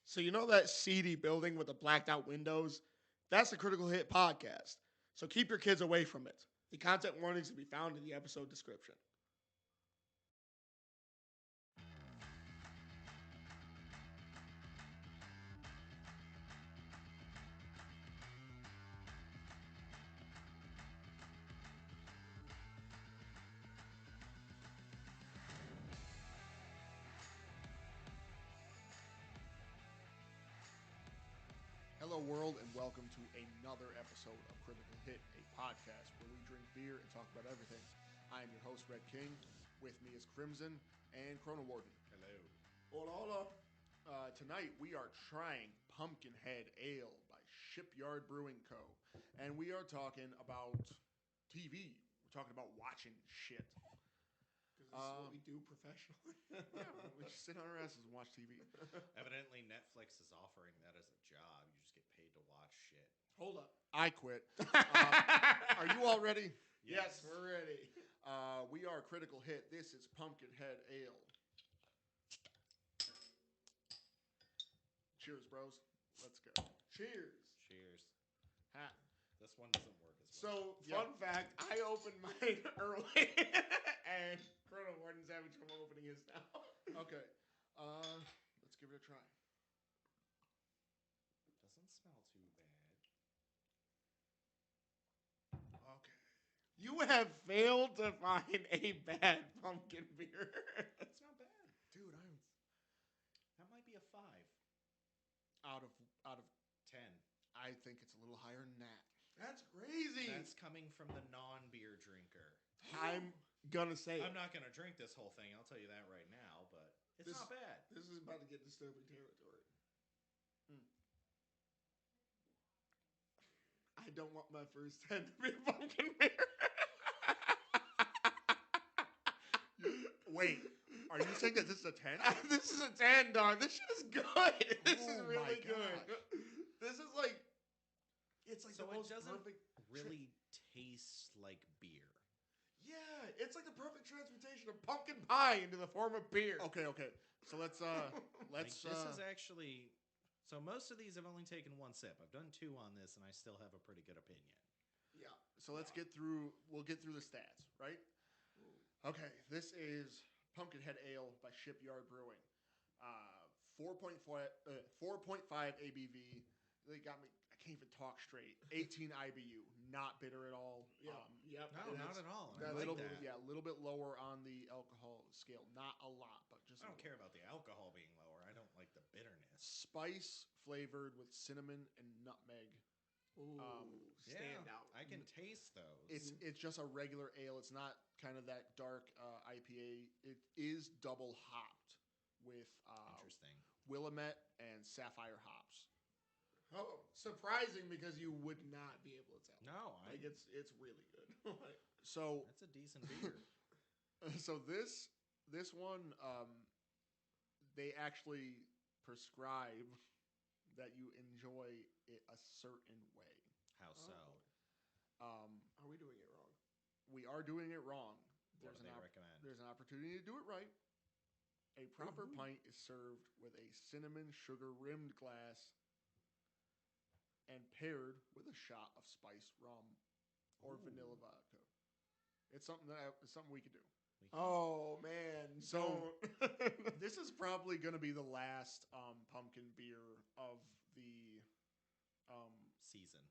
So you know that seedy building with the blacked out windows? That's the Critical Hit podcast. So keep your kids away from it. The content warnings can be found in the episode description. Hello, world, and welcome to another episode of Critical Hit, a podcast where we drink beer and talk about everything. I am your host, Red King. With me is Crimson and Chrono Warden. Hello. Hola. Tonight we are trying Pumpkinhead Ale by Shipyard Brewing Co. And we are talking about TV. We're talking about watching shit. Because this is what we do professionally. Yeah, we just sit on our asses and watch TV. Evidently, Netflix is offering that as a job. You just get paid to watch shit. Hold up. I quit. Are you all ready? Yes, we're ready. We are Critical Hit. This is Pumpkinhead Ale. Cheers, bros. Let's go. Cheers. Cheers. Ha. This one doesn't work as So, well. fun fact, I opened mine early, and Chrono Warden's having trouble opening his now. Okay. Let's give it a try. Doesn't smell too bad. Okay. You have failed to find a bad pumpkin beer. It's not bad. Dude, I'm That might be a 5. out of 10. I think it's a little higher than that. That's crazy. That's coming from the non-beer drinker. I'm gonna say I'm it. not going to drink this whole thing. I'll tell you that right now, but it's This- not bad. This is about to get disturbing territory. I don't want my first 10 to be a pumpkin beer. Wait, are you saying that this is a 10? This is a 10, dog. This shit is good. This is Oh really my good. gosh. This is like, it's like So the it most doesn't perfect. really taste like beer. Yeah, it's like the perfect transmutation of pumpkin pie into the form of beer. Okay. So let's Like, this is actually... So most of these have only taken one sip. I've done 2 on this, and I still have a pretty good opinion. Yeah. so let's get through. We'll get through the stats, right? Okay, this is Pumpkinhead Ale by Shipyard Brewing. 4.5 ABV. They got me. I can't even talk straight. 18 IBU. Not bitter at all. Yeah. Yep. No, it not is. at all. That's I A like little, that. yeah, a little bit lower on the alcohol scale. Not a lot, but just. I a don't little. care about the alcohol being lower. I don't like the bitterness. Spice flavored with cinnamon and nutmeg. Ooh, stand out. I can taste those. It's just a regular ale. It's not kind of that dark IPA. It is double hopped with Interesting. Willamette and Sapphire hops. Oh, surprising because you would not be able to tell. No, Like it's really good. So that's a decent beer. so this one they actually prescribe that you enjoy it a certain way. How so? Are we doing it wrong? We are doing it wrong. What do they recommend? There's an opportunity to do it right. A proper Ooh. pint is served with a cinnamon sugar rimmed glass and paired with a shot of spiced rum or vanilla vodka. It's something we could do. We can- Oh man. So- don't. This is probably going to be the last pumpkin beer of the season.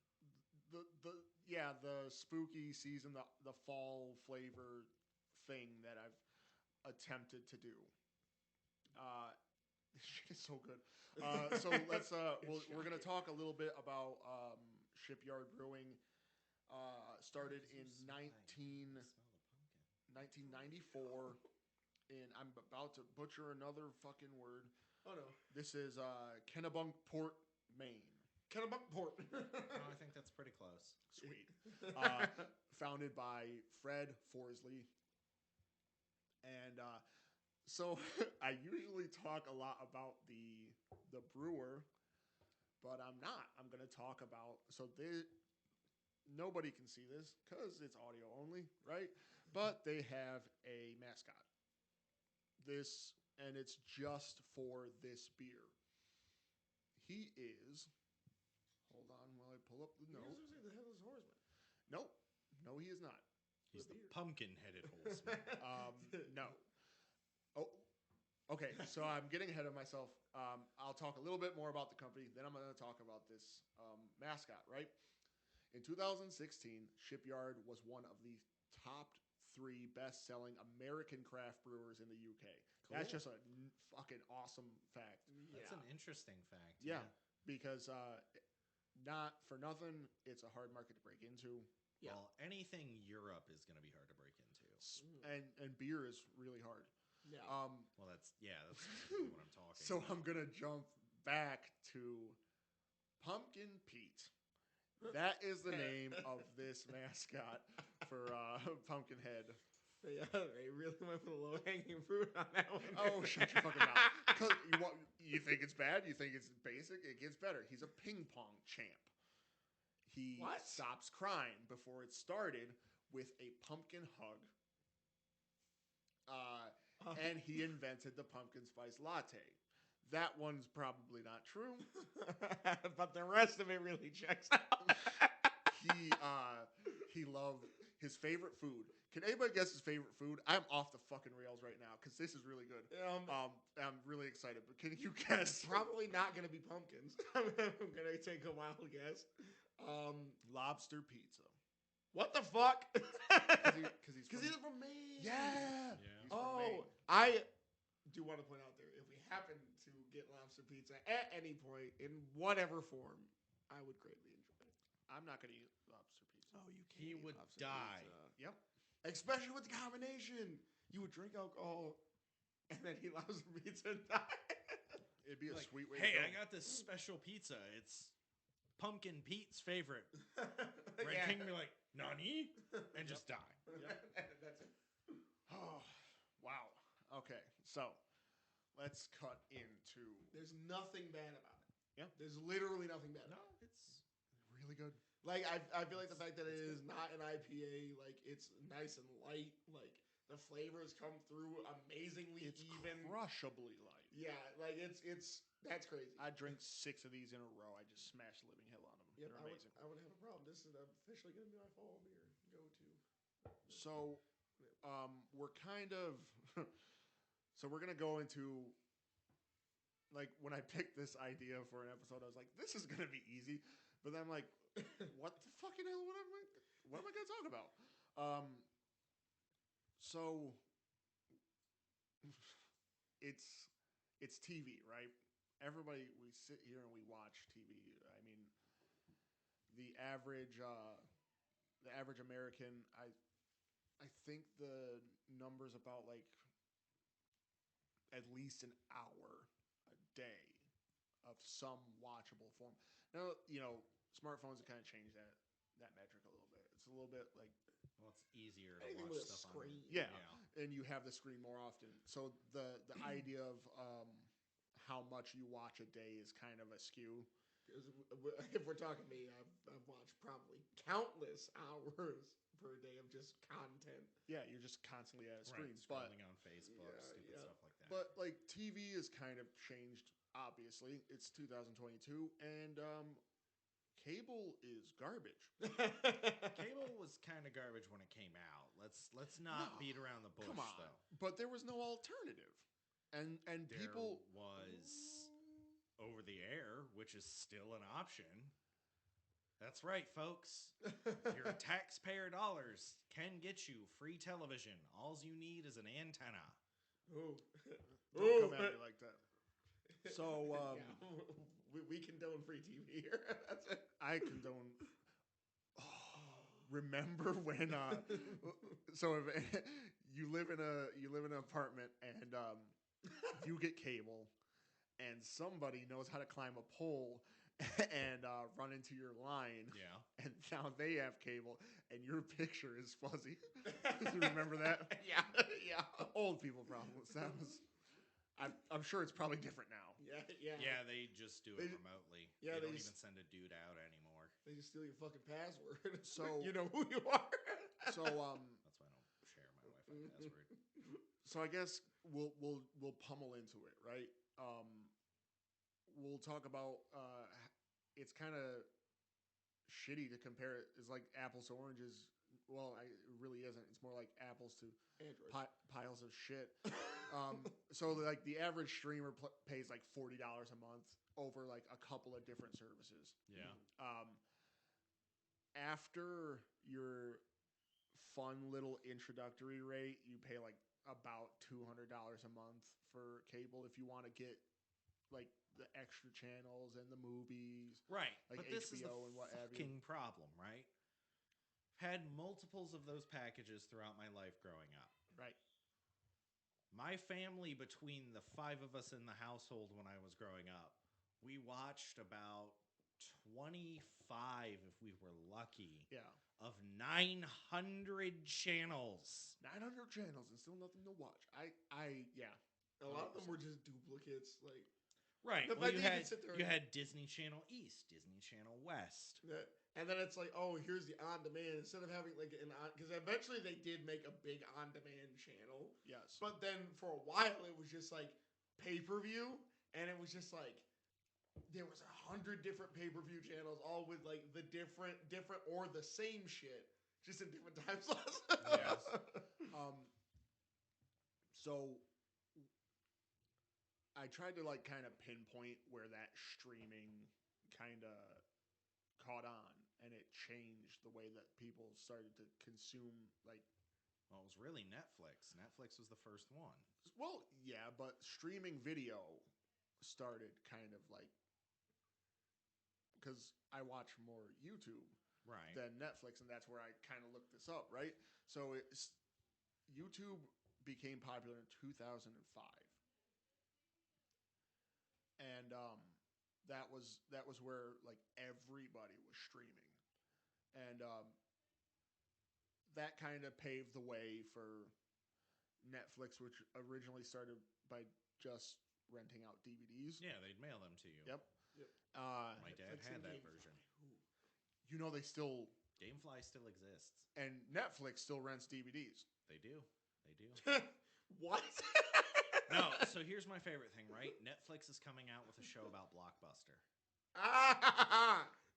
the spooky season, the fall flavor thing that I've attempted to do. This shit is so good. So let's we're gonna talk a little bit about Shipyard Brewing. Started in Smell the pumpkin. 1994, and I'm about to butcher another fucking word. Oh no. This is Kennebunkport, Maine. Kennebunkport. No, I think that's pretty close. Sweet. Founded by Fred Forsley. And so I usually talk a lot about the brewer, but I'm not. I'm going to talk about nobody can see this because it's audio only, right? But they have a mascot. And it's just for this beer. He is. Hold on while I pull up the note. The Headless Horseman. Nope. No, he is not. He's the pumpkin-headed horseman. No. Oh, okay. So I'm getting ahead of myself. I'll talk a little bit more about the company. Then I'm going to talk about this mascot, right? In 2016, Shipyard was one of the top 3 best-selling American craft brewers in the UK. Cool. That's just a fucking awesome fact. That's an interesting fact. Yeah, because not for nothing, it's a hard market to break into. Yeah. Well, anything Europe is going to be hard to break into. And beer is really hard. Yeah. Well, that's what I'm talking So about. I'm going to jump back to Pumpkin Pete. That is the name of this mascot for Pumpkinhead. Yeah, they really went for the low-hanging fruit on that one. Oh, shut your fucking mouth. 'Cause you think it's bad? You think it's basic? It gets better. He's a ping pong champ. He stops crying before it started with a pumpkin hug. And he invented the pumpkin spice latte. That one's probably not true. But the rest of it really checks out. He loved his favorite food. Can anybody guess his favorite food? I'm off the fucking rails right now because this is really good. I'm really excited. But can you guess? Probably not going to be pumpkins. I'm going to take a wild guess. Lobster pizza. What the fuck? Because he's from Maine. Yeah. Maine. I do want to point out there, if we happen to get lobster pizza at any point in whatever form, I would greatly enjoy it. I'm not going to eat lobster pizza. Oh, you can't. He would die. Yep. Especially with the combination. You would drink alcohol and then eat lobster pizza and die. It'd be a sweet way hey, to go. I got this special pizza. It's Pumpkin Pete's favorite. Red Yeah. King would be like, Nani? And just die. That's it. Oh, wow. Okay, so let's cut into. There's nothing bad about it. Yeah. There's literally nothing bad No, about it. it's Really good. Like, I feel like the fact that it is not an IPA, like, it's nice and light. Like, the flavors come through amazingly It's even. crushably light. Yeah, like, that's crazy. I drink 6 of these in a row. I just smashed the living hell out of them. Yep, They're amazing. I would have a problem. This is officially going to be my fall beer go-to. So, we're kind of. So we're gonna go into. Like when I picked this idea for an episode, I was like, "This is gonna be easy," but then I'm like, "What the fucking hell? What am I gonna talk about?" So it's TV, right? Everybody, we sit here and we watch TV. I mean, the average American, I think the number's about like at least an hour a day of some watchable form. Now, smartphones have kind of changed that metric a little bit. It's a little bit like, well, it's easier to Anything watch with a stuff screen. on. yeah, and you have the screen more often. So the idea of how much you watch a day is kind of askew. If we're talking me, I've watched probably countless hours per day of just content. Yeah, you're just constantly at a screen. Scrolling on Facebook, stupid stuff like that. But like TV is kind of changed. Obviously, it's 2022, and cable is garbage. Cable was kind of garbage when it came out. Let's not beat around the bush, Come on, though. but there was no alternative, and There people was over the air, which is still an option. That's right, folks. Your taxpayer dollars can get you free television. All you need is an antenna. Ooh. don't come at me like that. So we condone free TV here. That's it. I condone. Remember when? So if you live in an apartment and you get cable, and somebody knows how to climb a pole and run into your line. Yeah. And now they have cable, and your picture is fuzzy. You remember that? Yeah. Old people problems. That was. I'm sure it's probably different now. Yeah. Yeah, they just do it remotely. Yeah, they don't they even send a dude out anymore. They just steal your fucking password. So you know who you are. So That's why I don't share my Wi-Fi password. So I guess we'll pummel into it, right? we'll talk about. It's kind of shitty to compare it. It's like apples to oranges. Well, it really isn't. It's more like apples to piles of shit. So like the average streamer pays like $40 a month over like a couple of different services. Yeah. After your fun little introductory rate, you pay like about $200 a month for cable if you want to get like the extra channels and the movies, right? Like but HBO this is the and what have you. fucking problem, right? Had multiples of those packages throughout my life growing up. Right. My family, between the 5 of us in the household when I was growing up, we watched about 25, if we were lucky, of 900 channels. 900 channels and still nothing to watch. Yeah. A lot of them were just duplicates, like. Right. The Well, fact you that you had Disney Channel East, Disney Channel West. And then it's like, oh, here's the on-demand. Instead of having like because eventually they did make a big on-demand channel. Yes. But then for a while it was just like pay-per-view, and it was just like there was 100 different pay-per-view channels, all with like the different or the same shit, just in different time slots. Yes. So I tried to like kind of pinpoint where that streaming kind of caught on, and it changed the way that people started to consume. Like, well, it was really Netflix. Netflix was the first one. Well, yeah, but streaming video started kind of like, because I watch more YouTube right. than Netflix, and that's where I kind of looked this up, right? So YouTube became popular in 2005. And that was where like everybody was streaming, and that kind of paved the way for Netflix, which originally started by just renting out DVDs. Yeah, they'd mail them to you. Yep. My dad had that version. You know, they still GameFly still exists, and Netflix still rents DVDs. They do. What? No, so here's my favorite thing, right? Netflix is coming out with a show about Blockbuster.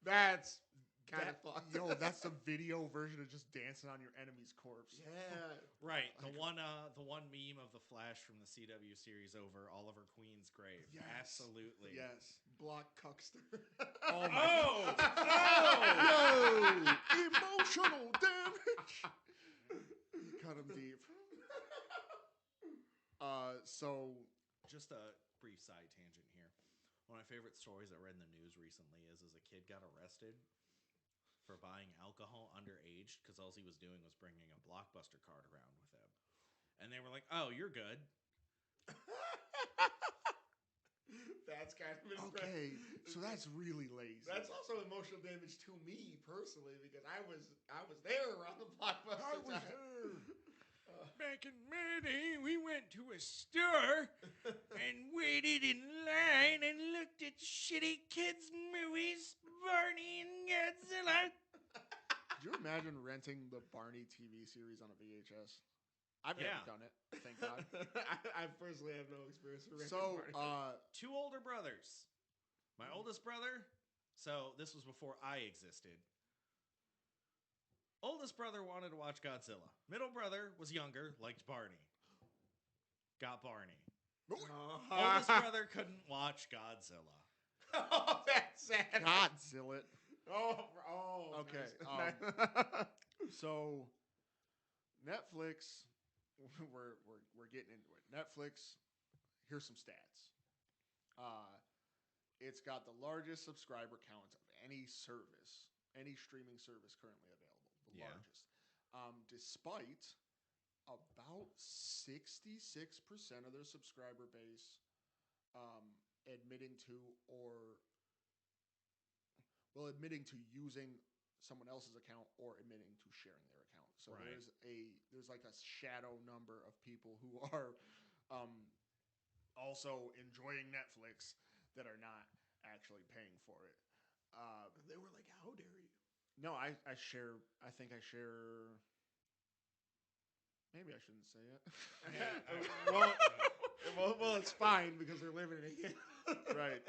That's kind of fucked. Yo, that's the video version of just dancing on your enemy's corpse. Yeah. Right. The one meme of the Flash from the CW series over Oliver Queen's grave. Yes. Absolutely. Yes. Block Cuckster. Oh my Oh! Yo! Emotional damage! You cut him deep. So just a brief side tangent here. One of my favorite stories I read in the news recently is a kid got arrested for buying alcohol underage because all he was doing was bringing a Blockbuster card around with him. And they were like, oh, you're good. That's kind of impressive. Okay, so that's really lazy. That's also emotional damage to me personally, because I was there around the Blockbuster time. Back in my day, we went to a store and waited in line and looked at shitty kids' movies, Barney and Godzilla. Could you imagine renting the Barney TV series on a VHS? I've never done it, thank God. I personally have no experience with renting So, Barney. 2 older brothers. My oldest brother, so this was before I existed. Oldest brother wanted to watch Godzilla. Middle brother was younger, liked Barney. Got Barney. Oldest brother couldn't watch Godzilla. Oh, that's sad. Godzilla. Oh. Okay. Nice. So, Netflix, we're getting into it. Netflix, here's some stats. It's got the largest subscriber count of any service, any streaming service currently available. Largest, despite about 66% of their subscriber base admitting to using someone else's account or admitting to sharing their account. So right. there's like a shadow number of people who are also enjoying Netflix that are not actually paying for it. They were like, how dare you? No, I share. I think I share. Maybe I shouldn't say it. Well, Well, it's fine because they're living in it. Right.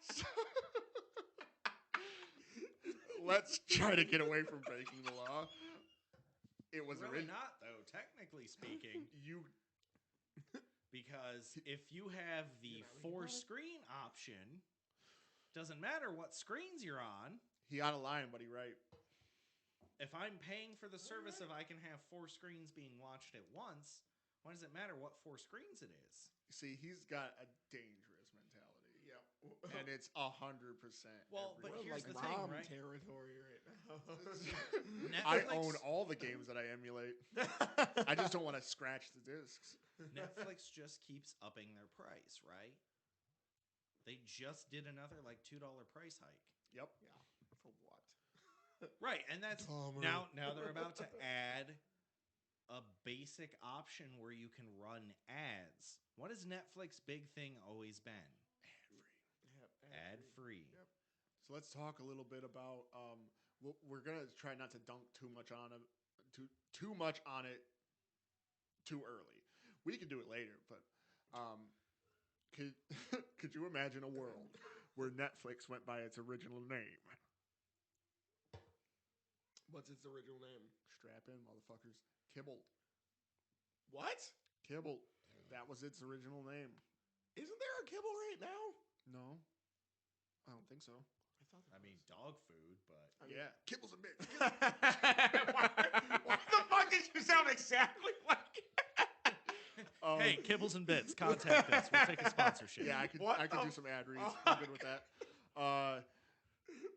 So, let's try to get away from breaking the law. It was Really not, though, technically speaking. Because if you have the 4-screen option, doesn't matter what screens you're on. He out of line, buddy, right? If I'm paying for the service if I can have 4 screens being watched at once, why does it matter what 4 screens it is? See, he's got a dangerous mentality. Yep. And it's 100%. Well, but We're here's like the thing, mom right? territory right now. I Netflix- own all the games that I emulate. I just don't want to scratch the discs. Netflix just keeps upping their price, right? They just did another like $2 price hike. Yep. Yeah. For what? Right, and that's Bummer. now they're about to add a basic option where you can run ads. What has Netflix big thing always been? Ad free. Yep. So let's talk a little bit about. We're gonna try not to dunk too much on it, too much on it, too early. We could do it later, but could you imagine a world where Netflix went by its original name? What's its original name? Strap in, motherfuckers. Kibble. What? Kibble. That was its original name. Isn't there a kibble right now? No, I don't think so. I thought. I mean, dog food, but Yeah, kibbles and bits. Why the fuck did you sound exactly like? hey, Kibbles and Bits, contact us. We'll take a sponsorship. Yeah, I could What do the some ad reads. I'm good with that.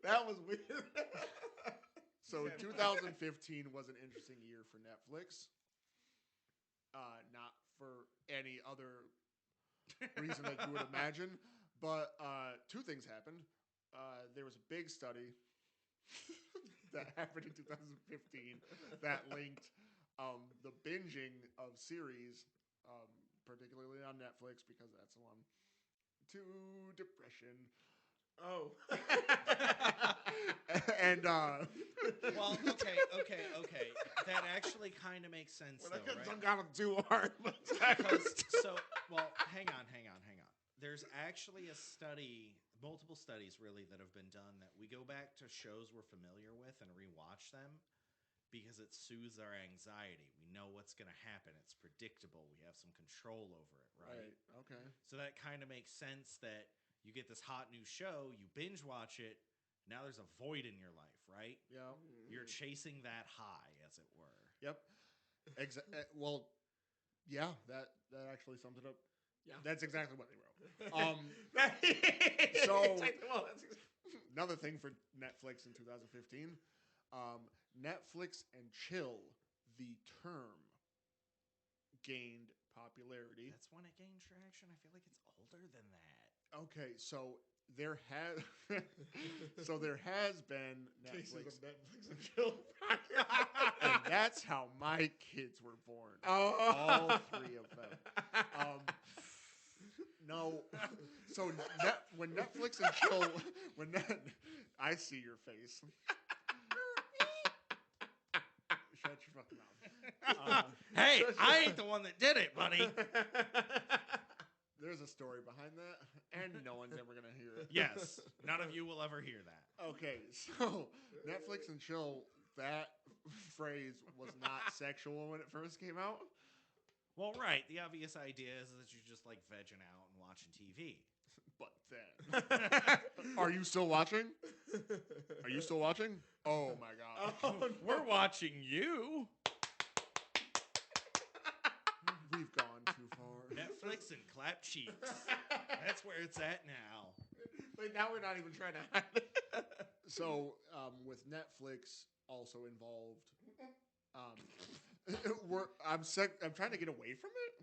That was weird. So 2015 was an interesting year for Netflix. Not for any other reason that you would imagine, but 2 things happened. There was a big study that happened in 2015 that linked the binging of series, particularly on Netflix, because that's the one, to depression. Oh. And Well, okay. That actually kind of makes sense, Well, I though, couldn't right? dunk on him too hard. But Well, hang on. There's actually multiple studies really that have been done that we go back to shows we're familiar with and rewatch them because it soothes our anxiety. We know what's going to happen. It's predictable. We have some control over it, right? Okay. So that kind of makes sense that you get this hot new show, you binge watch it, now there's a void in your life, right? Yeah. You're chasing that high, as it were. Yep. Well, yeah, that actually sums it up. Yeah. That's exactly what they wrote. So Another thing for Netflix in 2015, Netflix and chill, the term, gained popularity. That's when it gained traction. I feel like it's older than that. Okay, so there has been Netflix, Netflix and chill. and that's how my kids were born. Oh. All 3 of them. No, so when Netflix and chill, I see your face. Shut your fucking mouth. Hey, I ain't the one that did it, buddy. There's a story behind that, and no one's ever gonna hear it. Yes, none of you will ever hear that. Okay, so Netflix and chill, that phrase was not sexual when it first came out. Well, right. The obvious idea is that you're just like vegging out and watching TV. But then, are you still watching? Are you still watching? Oh my god, Oh, no. We're watching you. we've gone too far. Netflix and clap cheeks. That's where it's at now. Wait, now we're not even trying to hide it. So, with Netflix also involved, I'm trying to get away from it.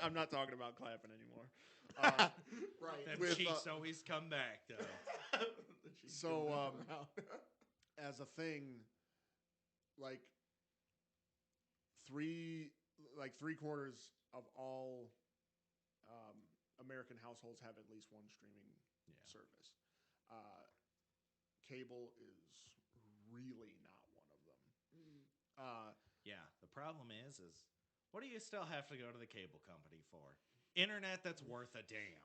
I'm not talking about clapping anymore. Right. Them With, cheeks always come back, though. So, as a thing, like 3/4 of all American households have at least one streaming service. Cable is really not one of them. Yeah, the problem is What do you still have to go to the cable company for? Internet that's worth a damn.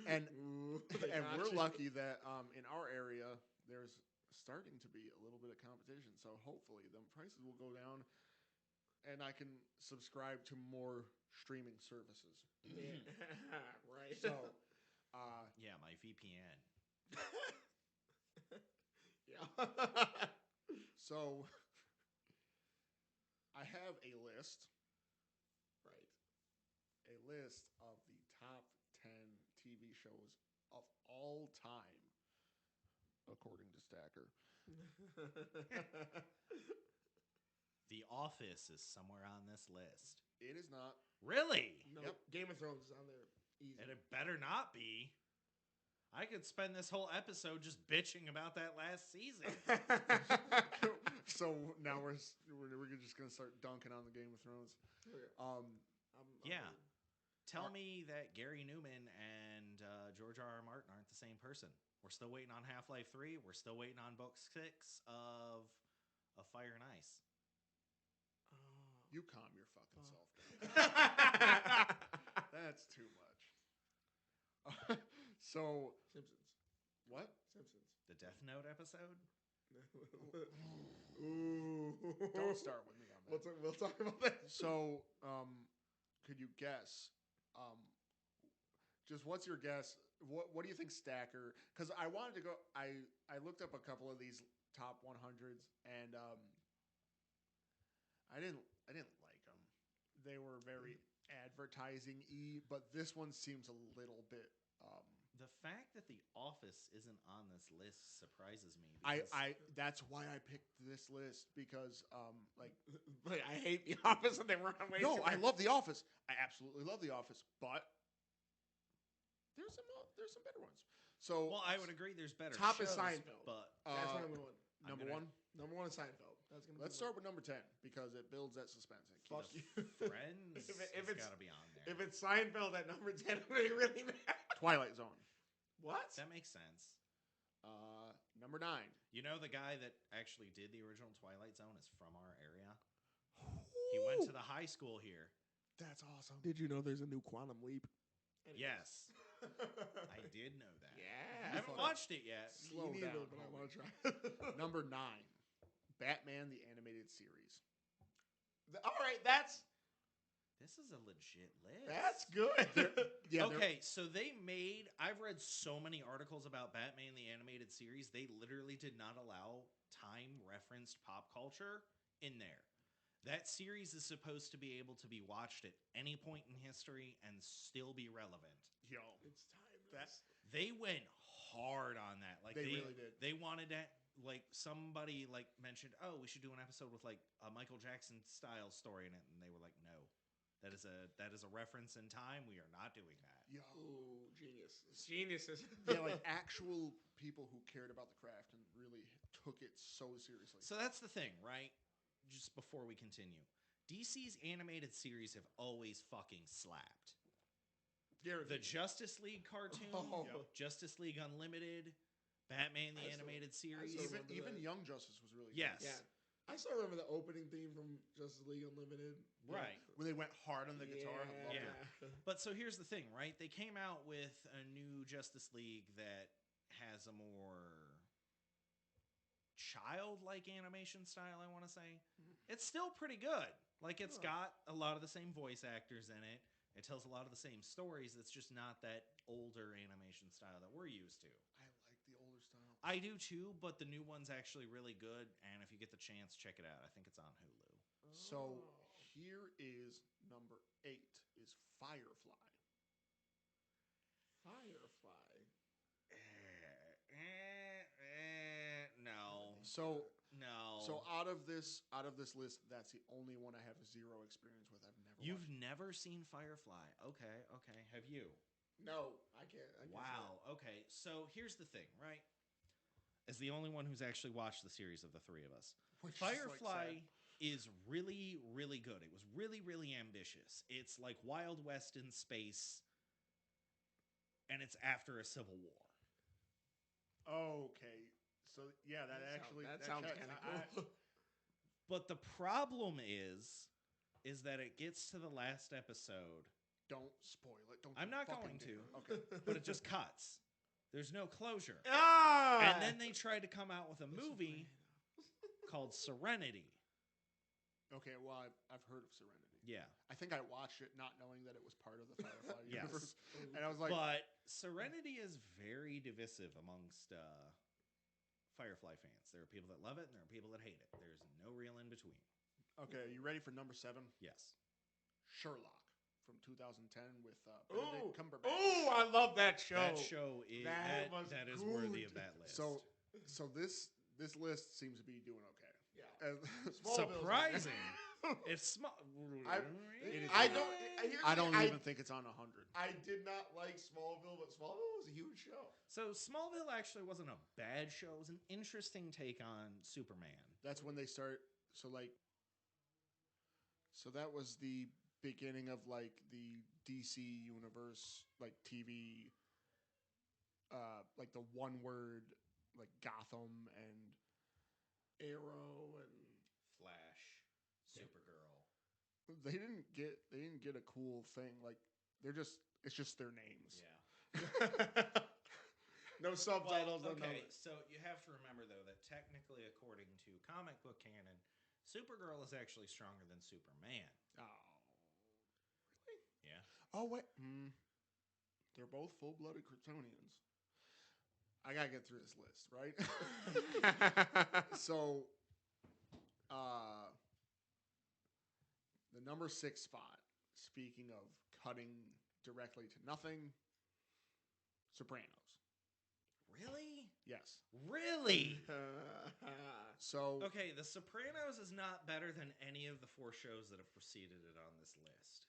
And Ooh, they and got we're you. lucky that in our area there's starting to be a little bit of competition. So hopefully the prices will go down, and I can subscribe to more streaming services. Yeah. Right. So, Yeah, my VPN. yeah. so I have a list. Right. A list of the top 10 TV shows of all time, according to Stacker. The Office is somewhere on this list. It is not. Really? No, Yep. Game of Thrones is on there. Easy. And it better not be. I could spend this whole episode just bitching about that last season. So now we're just gonna start dunking on the Game of Thrones. I'm Yeah. in. Tell me that Gary Newman and George R.R. Martin aren't the same person. We're still waiting on Half-Life 3. We're still waiting on book 6 of Fire and Ice. You calm your fucking self down. Oh. That's too much. So Simpsons. what? Simpsons. The Death Note episode? Ooh. Don't start with me on that. We'll talk about that. So, could you guess? Just what's your guess? What do you think, Stacker? Because I wanted to go. I looked up a couple of these top 100s, and I didn't like them. They were very advertising-y, but this one seems a little bit. The fact that The Office isn't on this list surprises me. That's why I picked this list because like I hate The Office, and they were on way. no, I love The Office. I absolutely love The Office, but there's some better ones. So Well, I would agree there's better Top shows, is Seinfeld. but That's what I'm going. number gonna- one. Number one is Seinfeld. That's gonna. Let's start with number 10 because it builds that suspense. And Fuck keeps- you. Friends If has it's- got to be on there. If it's Seinfeld at number 10, I'm gonna be really mad. Twilight Zone. What? That makes sense. Number 9. You know, the guy that actually did the original Twilight Zone is from our area. He went to the high school here. That's awesome. Did you know there's a new Quantum Leap? Yes, I did know that. I Yeah. haven't watched it yet. Slow Me neither, down, but I homie. want to try. Number 9. Batman the Animated Series. All right, that's This is a legit list. good. Yeah. Okay, so I've read so many articles about Batman the Animated Series, they literally did not allow time-referenced pop culture in there. That series is supposed to be able to be watched at any point in history and still be relevant. Yo. It's timeless. They went hard on that. Like They really did. They wanted to, like, somebody like mentioned, "Oh, we should do an episode with like a Michael Jackson style story in it," and they were like, "No, that is a reference in time. We are not doing that." Yo. Ooh, genius. Geniuses. Yeah, like actual people who cared about the craft and really took it so seriously. So that's the thing, right? Just before we continue, DC's animated series have always fucking slapped. The Justice League cartoon, Oh. Justice League Unlimited, Batman the I still- Animated I Series. still even remember even that. Young Justice was really good. Yes. Yeah. I still remember the opening theme from Justice League Unlimited. Right. When they went hard on the guitar. I loved Yeah. it. But so here's the thing, right? They came out with a new Justice League that has a more childlike animation style, I want to say. It's still pretty good. Like, it's Huh. got a lot of the same voice actors in it. It tells a lot of the same stories. It's just not that older animation style that we're used to. I like the older style. I do too, but the new one's actually really good. And if you get the chance, check it out. I think it's on Hulu. So Oh. here is number 8 is Firefly. Firefly. No. So No. out of this list, that's the only one I have zero experience with. I've never You've watched. never seen Firefly. Okay. Have you? No, I can't. I can't Wow. Okay. So here's the thing, right? As the only one who's actually watched the series of the three of us, Which is, like, Firefly sad. is really, really good. It was really, really ambitious. It's like Wild West in space, and it's after a civil war. Okay. So yeah, that That actually sounds checks. kind I- of cool. But the problem is is that it gets to the last episode. Don't spoil it. Don't. I'm you not fucking going to. dare. Okay. But it just cuts. There's no closure. Ah! And then they tried to come out with a movie called Serenity. Okay. Well, I've heard of Serenity. Yeah. I think I watched it not knowing that it was part of the Firefly Yes. universe, and I was like, But Serenity is very divisive amongst Firefly fans. There are people that love it and there are people that hate it. There's no real in between. okay, you ready for number 7? Yes. Sherlock from 2010 with Ooh, Benedict Cumberbatch. ooh, I love that show. That show is That that is was worthy good. of that list. So this list seems to be doing okay. Yeah. And Smallville's surprising. It's small. I don't. Here's I the don't thing, even think it's on 100. I did not like Smallville, but Smallville was a huge show. So Smallville actually wasn't a bad show. It was an interesting take on Superman. That's when they start. So that was the beginning of like the DC universe, like TV, like the one word, like Gotham and Arrow and Flash, Supergirl. they didn't get a cool thing. Like it's just their names. Yeah. no subtitles. Well, no okay, nothing. so you have to remember though that technically, according to comic book canon, Supergirl is actually stronger than Superman. Oh, Yeah. oh wait, they're both full-blooded Kryptonians. I gotta get through this list, right? So, the number 6 spot. Speaking of cutting directly to nothing, Sopranos. Really? Yes. Really? So Okay, The Sopranos is not better than any of the 4 shows that have preceded it on this list.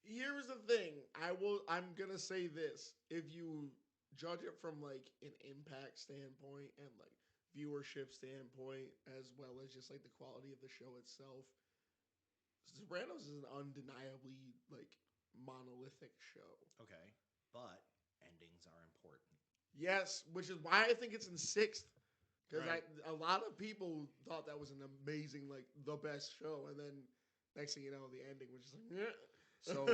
Here's the thing. I'm gonna say this. If you judge it from like an impact standpoint and like viewership standpoint, as well as just like the quality of the show itself, Sopranos is an undeniably like monolithic show. Okay, but endings are important. Yes, which is why I think it's in 6th. Because Right. a lot of people thought that was an amazing, like the best show, and then next thing you know, the ending was just like, yeah. So,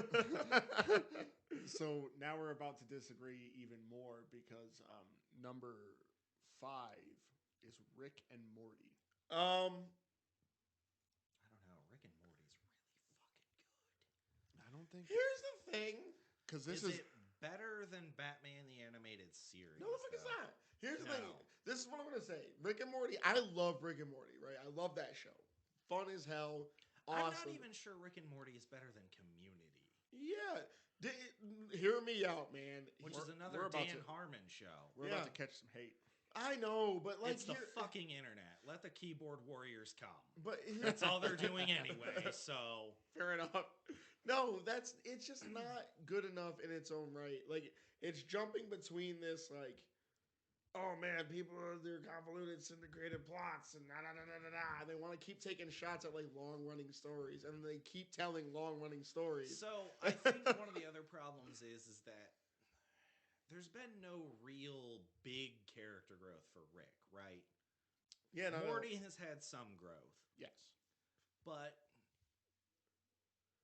so now we're about to disagree even more because number 5 is Rick and Morty. I don't know. Rick and Morty's really fucking good. I don't think Here's the thing. because this is is it better than Batman the Animated Series? No, the fuck is though? not. Here's the thing. No. This is what I'm gonna say. Rick and Morty. I love Rick and Morty. Right. I love that show. Fun as hell. Awesome. I'm not even sure Rick and Morty is better than Community, Yeah. Hear me out, man. which We're- is another we're about Dan to- Harmon show. we're Yeah. about to catch some hate. I know, but like It's the here- fucking internet. Let the keyboard warriors come. But That's all they're doing anyway. So Fair enough. No, it's just not good enough in its own right. Like it's jumping between this like, oh man, people are they're convoluted, syndicated plots and and they want to keep taking shots at like long running stories, and they keep telling long running stories. So I think one of the other problems is that there's been no real big character growth for Rick, right? Yeah, no, Morty has had some growth, Yes. but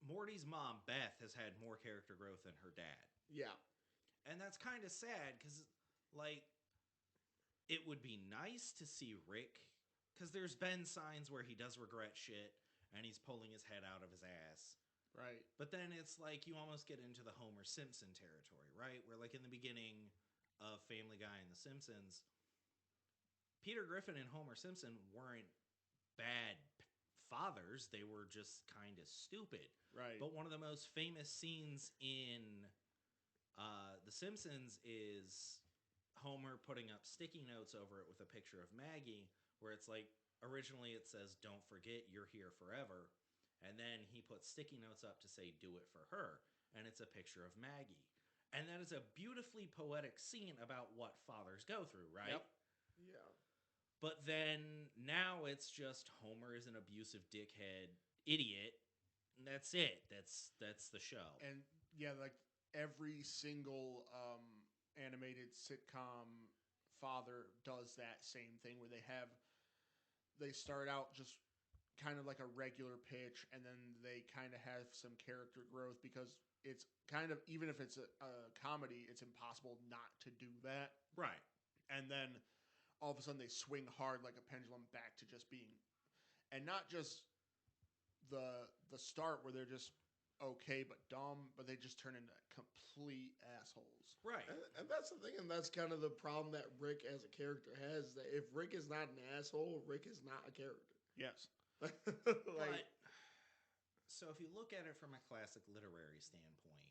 Morty's mom, Beth, has had more character growth than her dad. Yeah, And that's kind of sad because, like, it would be nice to see Rick, because there's been signs where he does regret shit and he's pulling his head out of his ass. Right. But then it's like you almost get into the Homer Simpson territory, right? Where, like, in the beginning of Family Guy and The Simpsons, Peter Griffin and Homer Simpson weren't bad fathers. They were just kind of stupid. Right. But one of the most famous scenes in The Simpsons is Homer putting up sticky notes over it with a picture of Maggie, where it's like, originally it says, "Don't forget, you're here forever." And then he puts sticky notes up to say, "Do it for her." And it's a picture of Maggie. And that is a beautifully poetic scene about what fathers go through, right? Yep. yeah. But then now it's just Homer is an abusive dickhead idiot. And that's it. That's the show. And yeah, like every single animated sitcom father does that same thing where they start out just kind of like a regular pitch, and then they kind of have some character growth because it's kind of, even if it's a comedy, it's impossible not to do that. Right. And then all of a sudden they swing hard like a pendulum back to just being, and not just the start where they're just okay but dumb, but they just turn into complete assholes. Right. And that's the thing, and that's kind of the problem that Rick as a character has. That if Rick is not an asshole, Rick is not a character. Yes. But, so if you look at it from a classic literary standpoint,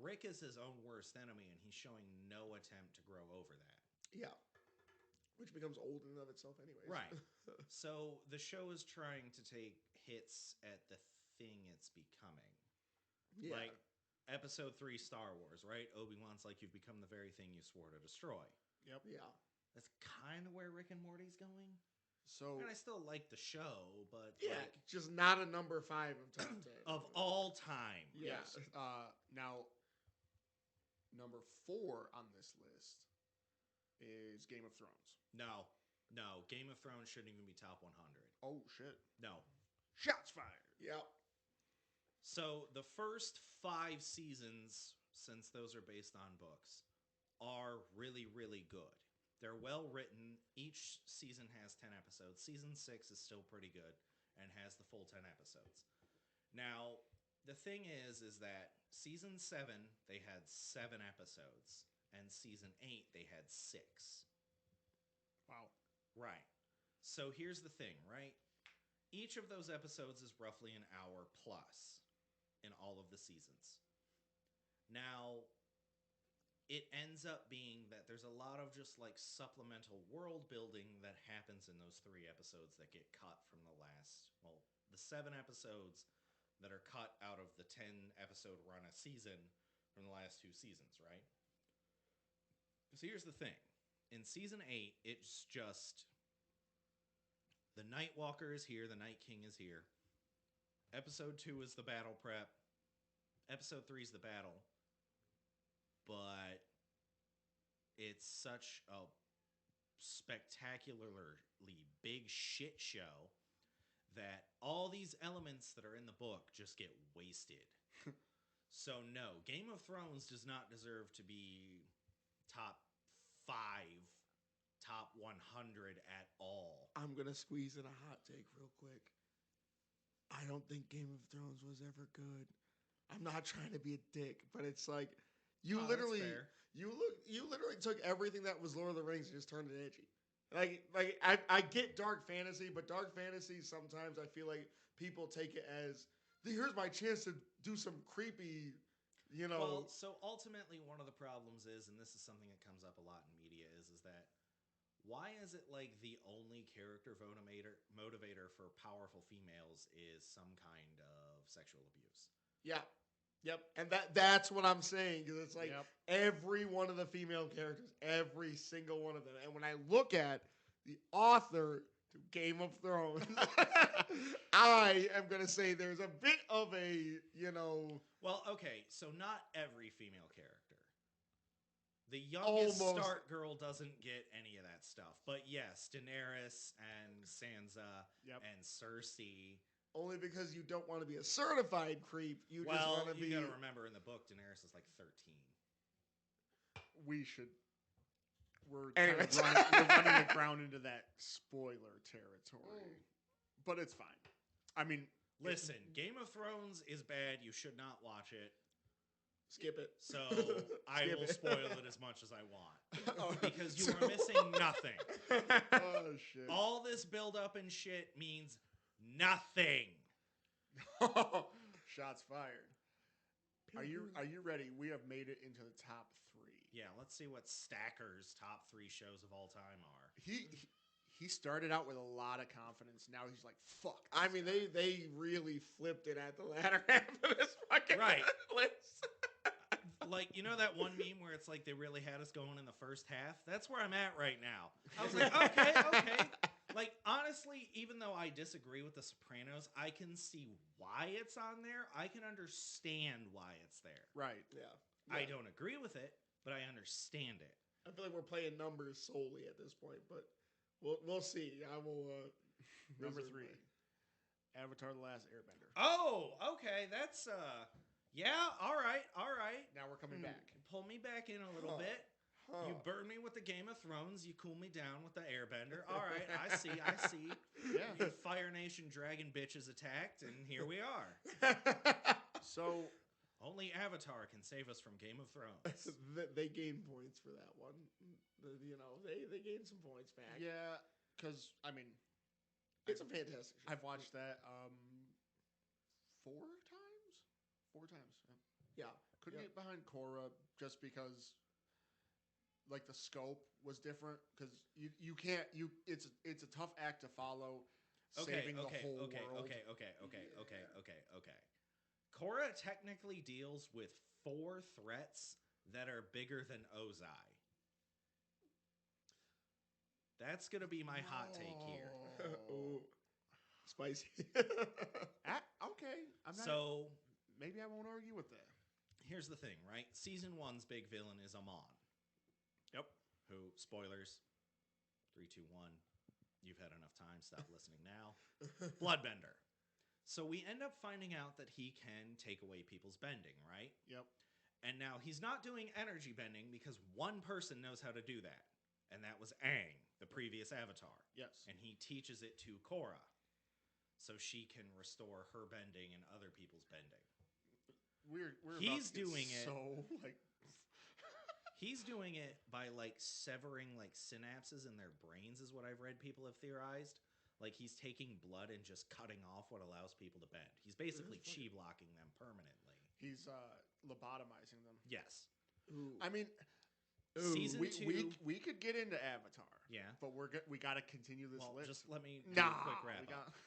Rick is his own worst enemy, and he's showing no attempt to grow over that. Yeah. Which becomes old in and of itself anyways. Right. So the show is trying to take hits at the thing it's becoming. Yeah. Like episode 3 Star Wars, right? Obi-Wan's like, you've become the very thing you swore to destroy. Yep. Yeah. That's kind of where Rick and Morty's going. So, And I still like the show, but Yeah. like, Just not a number 5 of top 10. of all time. Yeah. yes. Now, number 4 on this list is Game of Thrones. No. Game of Thrones shouldn't even be top 100. Oh shit! No. Shots fired. Yep. So the first 5 seasons, since those are based on books, are really, really good. They're well written. Each season has 10 episodes. Season 6 is still pretty good and has the full 10 episodes. Now, the thing is that season 7, they had 7 episodes, and season 8, they had 6. Wow. Right. So here's the thing, right? Each of those episodes is roughly an hour plus in all of the seasons. Now, it ends up being that there's a lot of just like supplemental world building that happens in those 3 episodes that get cut from the 7 episodes that are cut out of the 10 episode run a season from the last 2 seasons, right? So here's the thing. In season 8, it's just the Night Walker is here, the Night King is here. Episode 2 is the battle prep. Episode 3 is the battle. But it's such a spectacularly big shit show that all these elements that are in the book just get wasted. So no, Game of Thrones does not deserve to be top 5, top 100 at all. I'm going to squeeze in a hot take real quick. I don't think Game of Thrones was ever good. I'm not trying to be a dick, but it's like you literally took everything that was Lord of the Rings and just turned it edgy. I get dark fantasy, but dark fantasy sometimes I feel like people take it as here's my chance to do some creepy, Well, so ultimately one of the problems is, and this is something that comes up a lot in media, is that why is it like the only character motivator for powerful females is some kind of sexual abuse? Yeah. Yep. And that's what I'm saying, because it's like Yep. every one of the female characters, every single one of them. And when I look at the author to Game of Thrones, I am going to say there's a bit of a, Well, okay, so not every female character. The youngest Almost. Stark girl doesn't get any of that stuff. But yes, Daenerys and Sansa Yep. and Cersei. only because you don't want to be a certified creep. You just Well, want to you be. got to remember in the book, Daenerys is like 13. We should. We're Anyways. kind of we're running the ground into that spoiler territory, but it's fine. I mean, Listen, Game of Thrones is bad. You should not watch it. Skip it. So I Skip will it. spoil it as much as I want. Oh, Because you so- are missing nothing. oh shit! All this build up and shit means nothing. Shots fired. Are you ready? We have made it into the top 3. Yeah, let's see what Stacker's top 3 shows of all time are. He started out with a lot of confidence. Now he's like, fuck. I mean, they really flipped it at the latter half of this fucking Right. list. Like, you know that one meme where it's like they really had us going in the first half? That's where I'm at right now. I was like, okay. Like, honestly, even though I disagree with The Sopranos, I can see why it's on there. I can understand why it's there. Right. Yeah. I don't agree with it, but I understand it. I feel like we're playing numbers solely at this point, but we'll see. I will. Number reserve 3. mine. Avatar: The Last Airbender. Oh, okay. That's yeah. All right. Now we're coming back. Pull me back in a little bit. You burn me with the Game of Thrones. You cool me down with the Airbender. All right, I see. Yeah. You Fire Nation dragon bitches attacked, and here we are. So only Avatar can save us from Game of Thrones. They gain points for that one. You know, they gain some points back. yeah, because I mean, It's a fantastic show. I've watched that 4 times. 4 times. Yeah. Couldn't get behind Korra just because, like, the scope was different. Because you can't it's a tough act to follow. Saving the whole world. Okay. Korra technically deals with 4 threats that are bigger than Ozai. That's gonna be my hot take here. Ooh, spicy. Okay. Maybe I won't argue with that. Here's the thing, right? Season 1's big villain is Amon. Yep. Who, spoilers, 3, 2, 1. You've had enough time. Stop listening now. Bloodbender. So we end up finding out that he can take away people's bending, right? Yep. And now he's not doing energy bending because one person knows how to do that. And that was Aang, the previous Avatar. Yes. And he teaches it to Korra. So she can restore her bending and other people's bending. He's doing it. So, like... He's doing it by, like, severing, like, synapses in their brains is what I've read people have theorized. Like, he's taking blood and just cutting off what allows people to bend. He's basically chi blocking them permanently. He's lobotomizing them. Yes. Ooh. I mean, Season 2... We could get into Avatar. Yeah. But we got to continue this list. Just let me do a quick wrap up.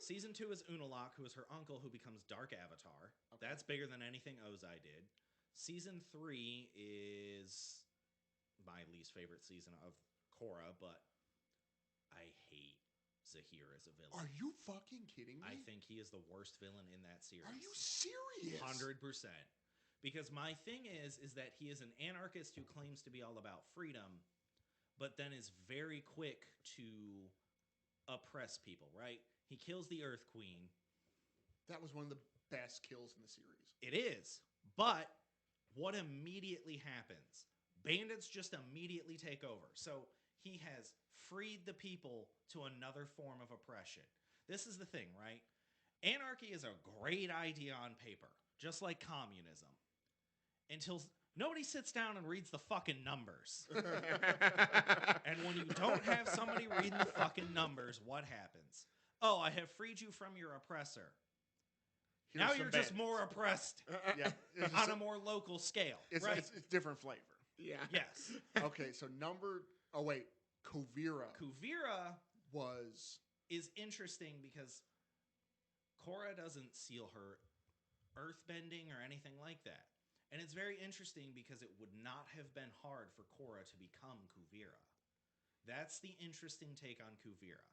Season 2 is Unalaq, who is her uncle, who becomes Dark Avatar. Okay. That's bigger than anything Ozai did. Season 3 is my least favorite season of Korra, but I hate Zahir as a villain. Are you fucking kidding me? I think he is the worst villain in that series. Are you serious? 100%. Because my thing is that he is an anarchist who claims to be all about freedom, but then is very quick to oppress people, right? He kills the Earth Queen. That was one of the best kills in the series. It is. But what immediately happens? Bandits just immediately take over. So he has freed the people to another form of oppression. This is the thing, right? Anarchy is a great idea on paper, just like communism. Until nobody sits down and reads the fucking numbers. And when you don't have somebody reading the fucking numbers, what happens? Oh, I have freed you from your oppressor. Here's now you're just more oppressed. Yeah, on a more local scale. It's, right? it's different flavor. Yeah. Yes. Okay, so Kuvira is interesting because Korra doesn't seal her earthbending or anything like that. And it's very interesting because it would not have been hard for Korra to become Kuvira. That's the interesting take on Kuvira.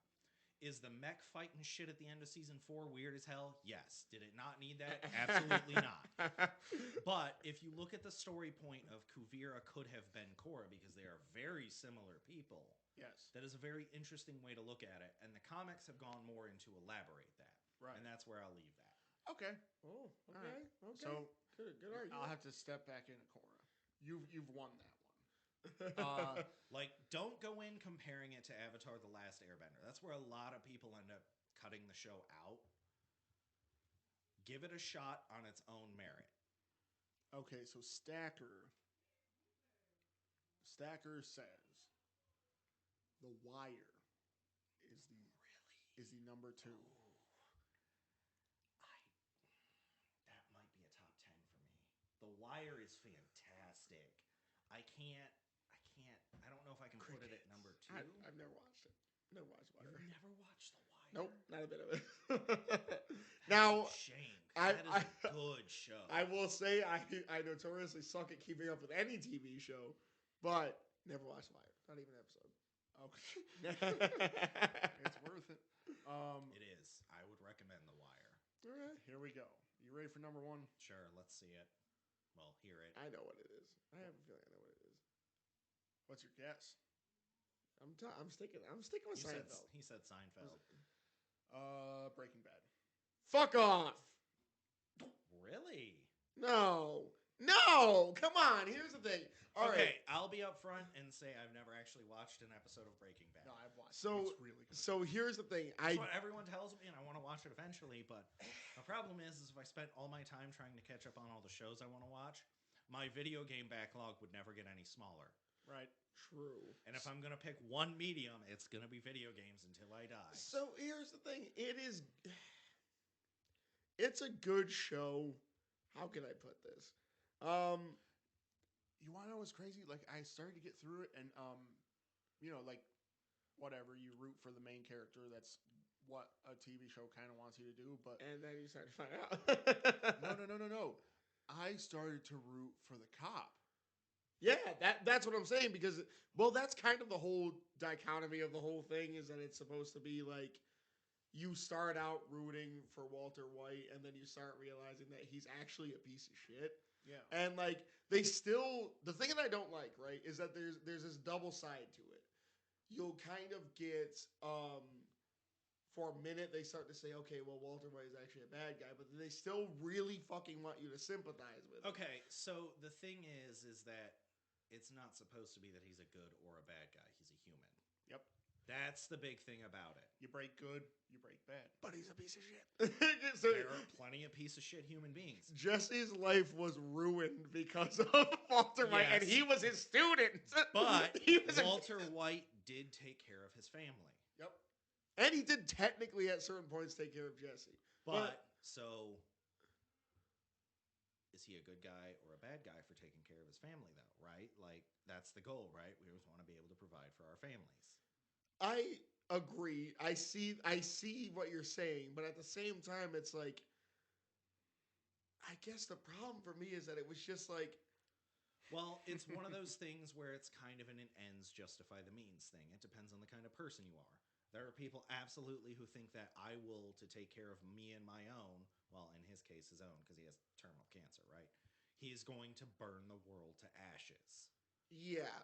Is the mech fighting shit at the end of season 4 weird as hell? Yes. Did it not need that? Absolutely not. But if you look at the story point of Kuvira could have been Korra because they are very similar people. Yes. That is a very interesting way to look at it. And the comics have gone more into elaborate that. Right. And that's where I'll leave that. Okay. Oh, okay. Right. Okay. So good argument. I'll have to step back into Korra. You've won that one. Like, don't go in comparing it to Avatar: The Last Airbender. That's where a lot of people end up cutting the show out. Give it a shot on its own merit. Okay, so Stacker says The Wire is the number 2. That might be a top 10 for me. The Wire is fantastic. I don't know if I can put it at number 2. I've never watched it. Never watched Wire. You've never watched The Wire? Nope, not a bit of it. Now, shame. That is a good show. I will say I notoriously suck at keeping up with any TV show, but never watched Wire. Not even an episode. Okay. It's worth it. It is. I would recommend The Wire. All right. Here we go. You ready for number 1? Sure, let's see it. Well, hear it. I know what it is. I have a feeling I know what it is. What's your guess? I'm sticking with Seinfeld. He said Seinfeld. Breaking Bad. Fuck off. Really? No, come on. Here's the thing. All right. Okay, I'll be upfront and say I've never actually watched an episode of Breaking Bad. No, I've watched So- it. It's really good. So here's the thing. That's what everyone tells me, and I want to watch it eventually. But the problem is if I spent all my time trying to catch up on all the shows I want to watch, my video game backlog would never get any smaller. Right. True. And if I'm gonna pick one medium, it's gonna be video games until I die. So here's the thing. It's a good show. How can I put this? You want to know what's crazy? Like, I started to get through it, and like, whatever, you root for the main character. That's what a TV show kind of wants you to do. But And then you start to find out. no. I started to root for the cop. Yeah, that's what I'm saying because, that's kind of the whole dichotomy of the whole thing is that it's supposed to be like you start out rooting for Walter White and then you start realizing that he's actually a piece of shit. Yeah. And like the thing that I don't like, right, is that there's this double side to it. You'll kind of get for a minute they start to say, okay, well, Walter White is actually a bad guy, but they still really fucking want you to sympathize with him. Okay, so the thing is that it's not supposed to be that he's a good or a bad guy. He's a human. Yep. That's the big thing about it. You break good, you break bad. But he's a piece of shit. So There are plenty of piece of shit human beings. Jesse's life was ruined because of Walter White, and Yes. he was his student. But he was Walter White did take care of his family. Yep. and he did technically at certain points take care of Jesse. But so is he a good guy or a bad guy for taking care of his family though, right? Like that's the goal, right? We always want to be able to provide for our families. I agree. I see what you're saying, but at the same time it's like I guess the problem for me is that it was just like Well, it's one of those things where it's kind of an ends justify the means thing. It depends on the kind of person you are. There are people absolutely who think that I will to take care of me and my own, well, in his case, his own, because he has terminal cancer, right? He is going to burn the world to ashes. yeah.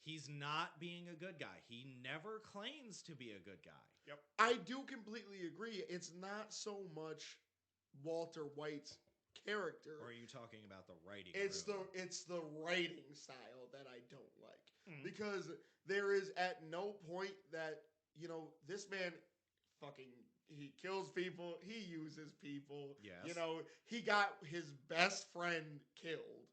He's not being a good guy. He never claims to be a good guy. Yep. I do completely agree. It's not so much Walter White's character. Or are you talking about the writing? It's room? the writing style that I don't like. Mm. Because there is at no point that, this man fucking he kills people, he uses people. Yes. He got his best friend killed.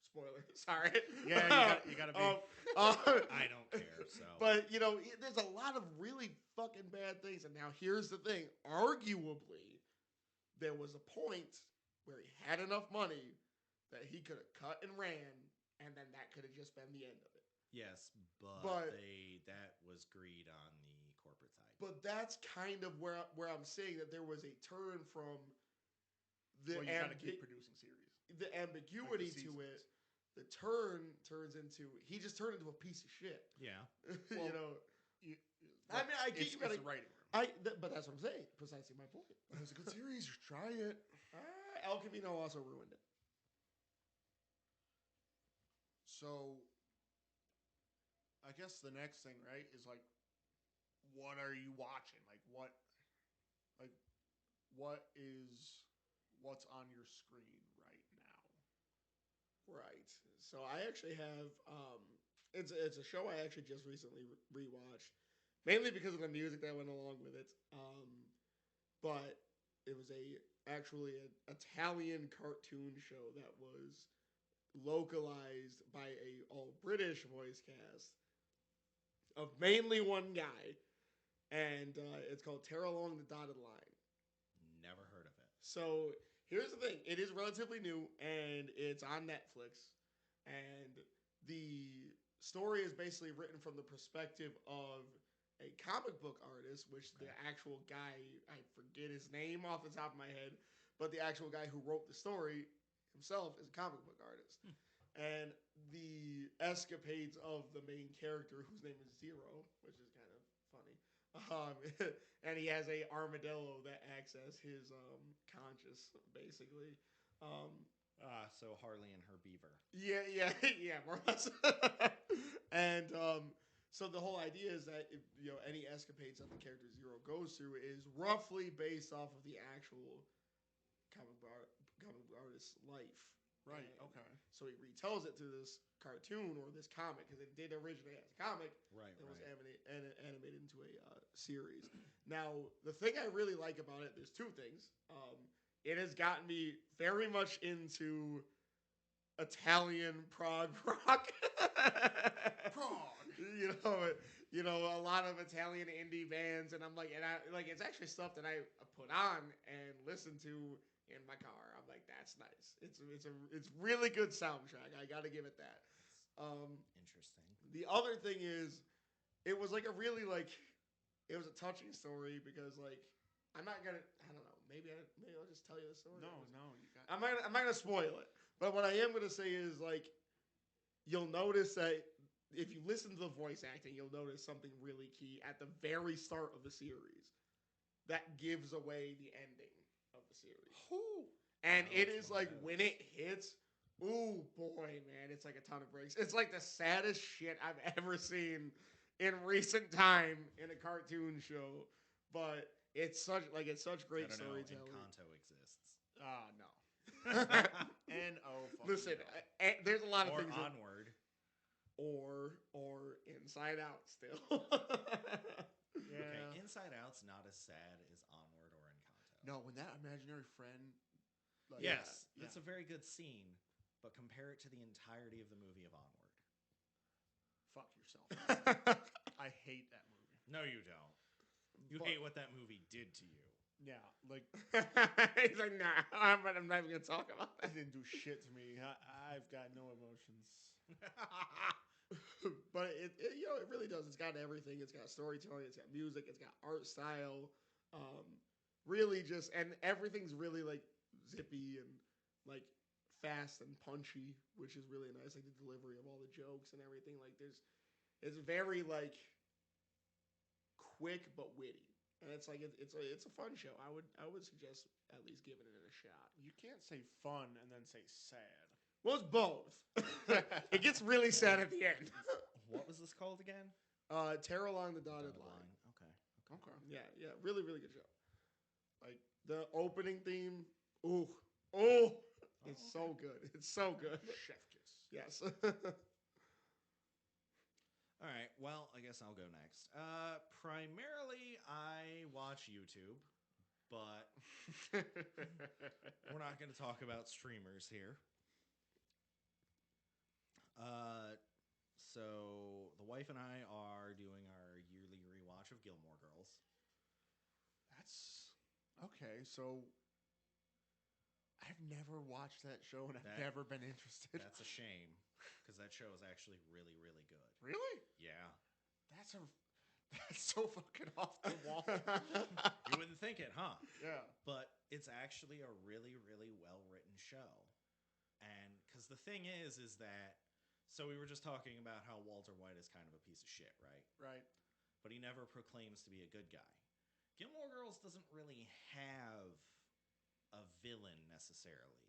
Spoiler, sorry. Yeah, you gotta be. I don't care. So, But there's a lot of really fucking bad things. And now here's the thing: arguably, there was a point where he had enough money that he could have cut and ran, and then that could have just been the end of it. yes, but that was greed on the corporate side. But that's kind of where I'm saying that there was a turn from the Well, you gotta keep producing series. the ambiguity Like the to seasons. it. The turns into he just turned into a piece of shit. Yeah. Well, I mean, I get it's, you gotta. it's the writing room. But that's what I'm saying. Precisely my point. It was a good series. You try it. El Camino also ruined it. So, I guess the next thing, right, is like, what are you watching? What's on your screen right now? Right. So I actually have it's a show I actually just recently rewatched, mainly because of the music that went along with it. But it was actually an Italian cartoon show that was localized by a all British voice cast of mainly one guy, and it's called Tear Along the Dotted Line. Never heard of it. So here's the thing: it is relatively new, and it's on Netflix. And the story is basically written from the perspective of a comic book artist, which the actual guy, I forget his name off the top of my head, but the actual guy who wrote the story himself is a comic book artist. And the escapades of the main character, whose name is Zero, which is kind of funny. And he has a armadillo that acts as his conscious, basically. So Harley and her beaver. Yeah, more or less. And So the whole idea is that any escapades that the character Zero goes through is roughly based off of the actual comic book artist's life. Right. And Okay. so he retells it through this cartoon or this comic because it did originate as a comic. Right. That was animated into a series. Now, the thing I really like about it, there's two things. It has gotten me very much into Italian prog rock. Prague. A lot of Italian indie bands, and I'm like, it's actually stuff that I put on and listen to in my car. I'm like, that's nice. It's really good soundtrack. I got to give it that. Interesting. The other thing is, it was like it was a touching story because I'm not gonna. I don't know. Maybe I'll just tell you the story. No. You got. I'm not gonna spoil it. But what I am gonna say is you'll notice that if you listen to the voice acting, you'll notice something really key at the very start of the series that gives away the ending of the series. Whew. And Oh, it it's is one of when those. it hits. Ooh boy, man! It's like a ton of breaks. It's like the saddest shit I've ever seen in recent time in a cartoon show. But it's such great I don't know. storytelling. Encanto exists. No. N-O. Listen, there's a lot of Or things. Onward. Or Inside Out still. Yeah. Okay, Inside Out's not as sad as Onward or Encanto. No, when that imaginary friend. Yes, yeah. it's a very good scene, but compare it to the entirety of the movie of Onward. Fuck yourself. I hate that movie. No, you don't. You hate what that movie did to you. Yeah, like He's like, nah, I'm not even gonna talk about it that. didn't do shit to me. I've got no emotions. But it really does. It's got everything. It's got storytelling. It's got music. It's got art style. Really and everything's really zippy and fast and punchy, which is really nice. Like the delivery of all the jokes and everything. It's very quick but witty. And it's a fun show. I would suggest at least giving it a shot. You can't say fun and then say sad. Well, it's both. It gets really sad at the end. What was this called again? Tear Along the Dotted Line. Okay. Yeah. Really, really good show. Like the opening theme. It's so good. It's so good. Chef kiss. Yes. All right. Well, I guess I'll go next. Primarily, I watch YouTube, but we're not going to talk about streamers here. So the wife and I are doing our yearly rewatch of Gilmore Girls. That's okay. So I've never watched that show and I've That- never been interested. That's a shame because that show is actually really, really good. Really? Yeah. That's so fucking off the wall. You wouldn't think it, huh? Yeah. But it's actually a really, really well-written show. And because the thing is that, so we were just talking about how Walter White is kind of a piece of shit, right? Right. But he never proclaims to be a good guy. Gilmore Girls doesn't really have a villain necessarily.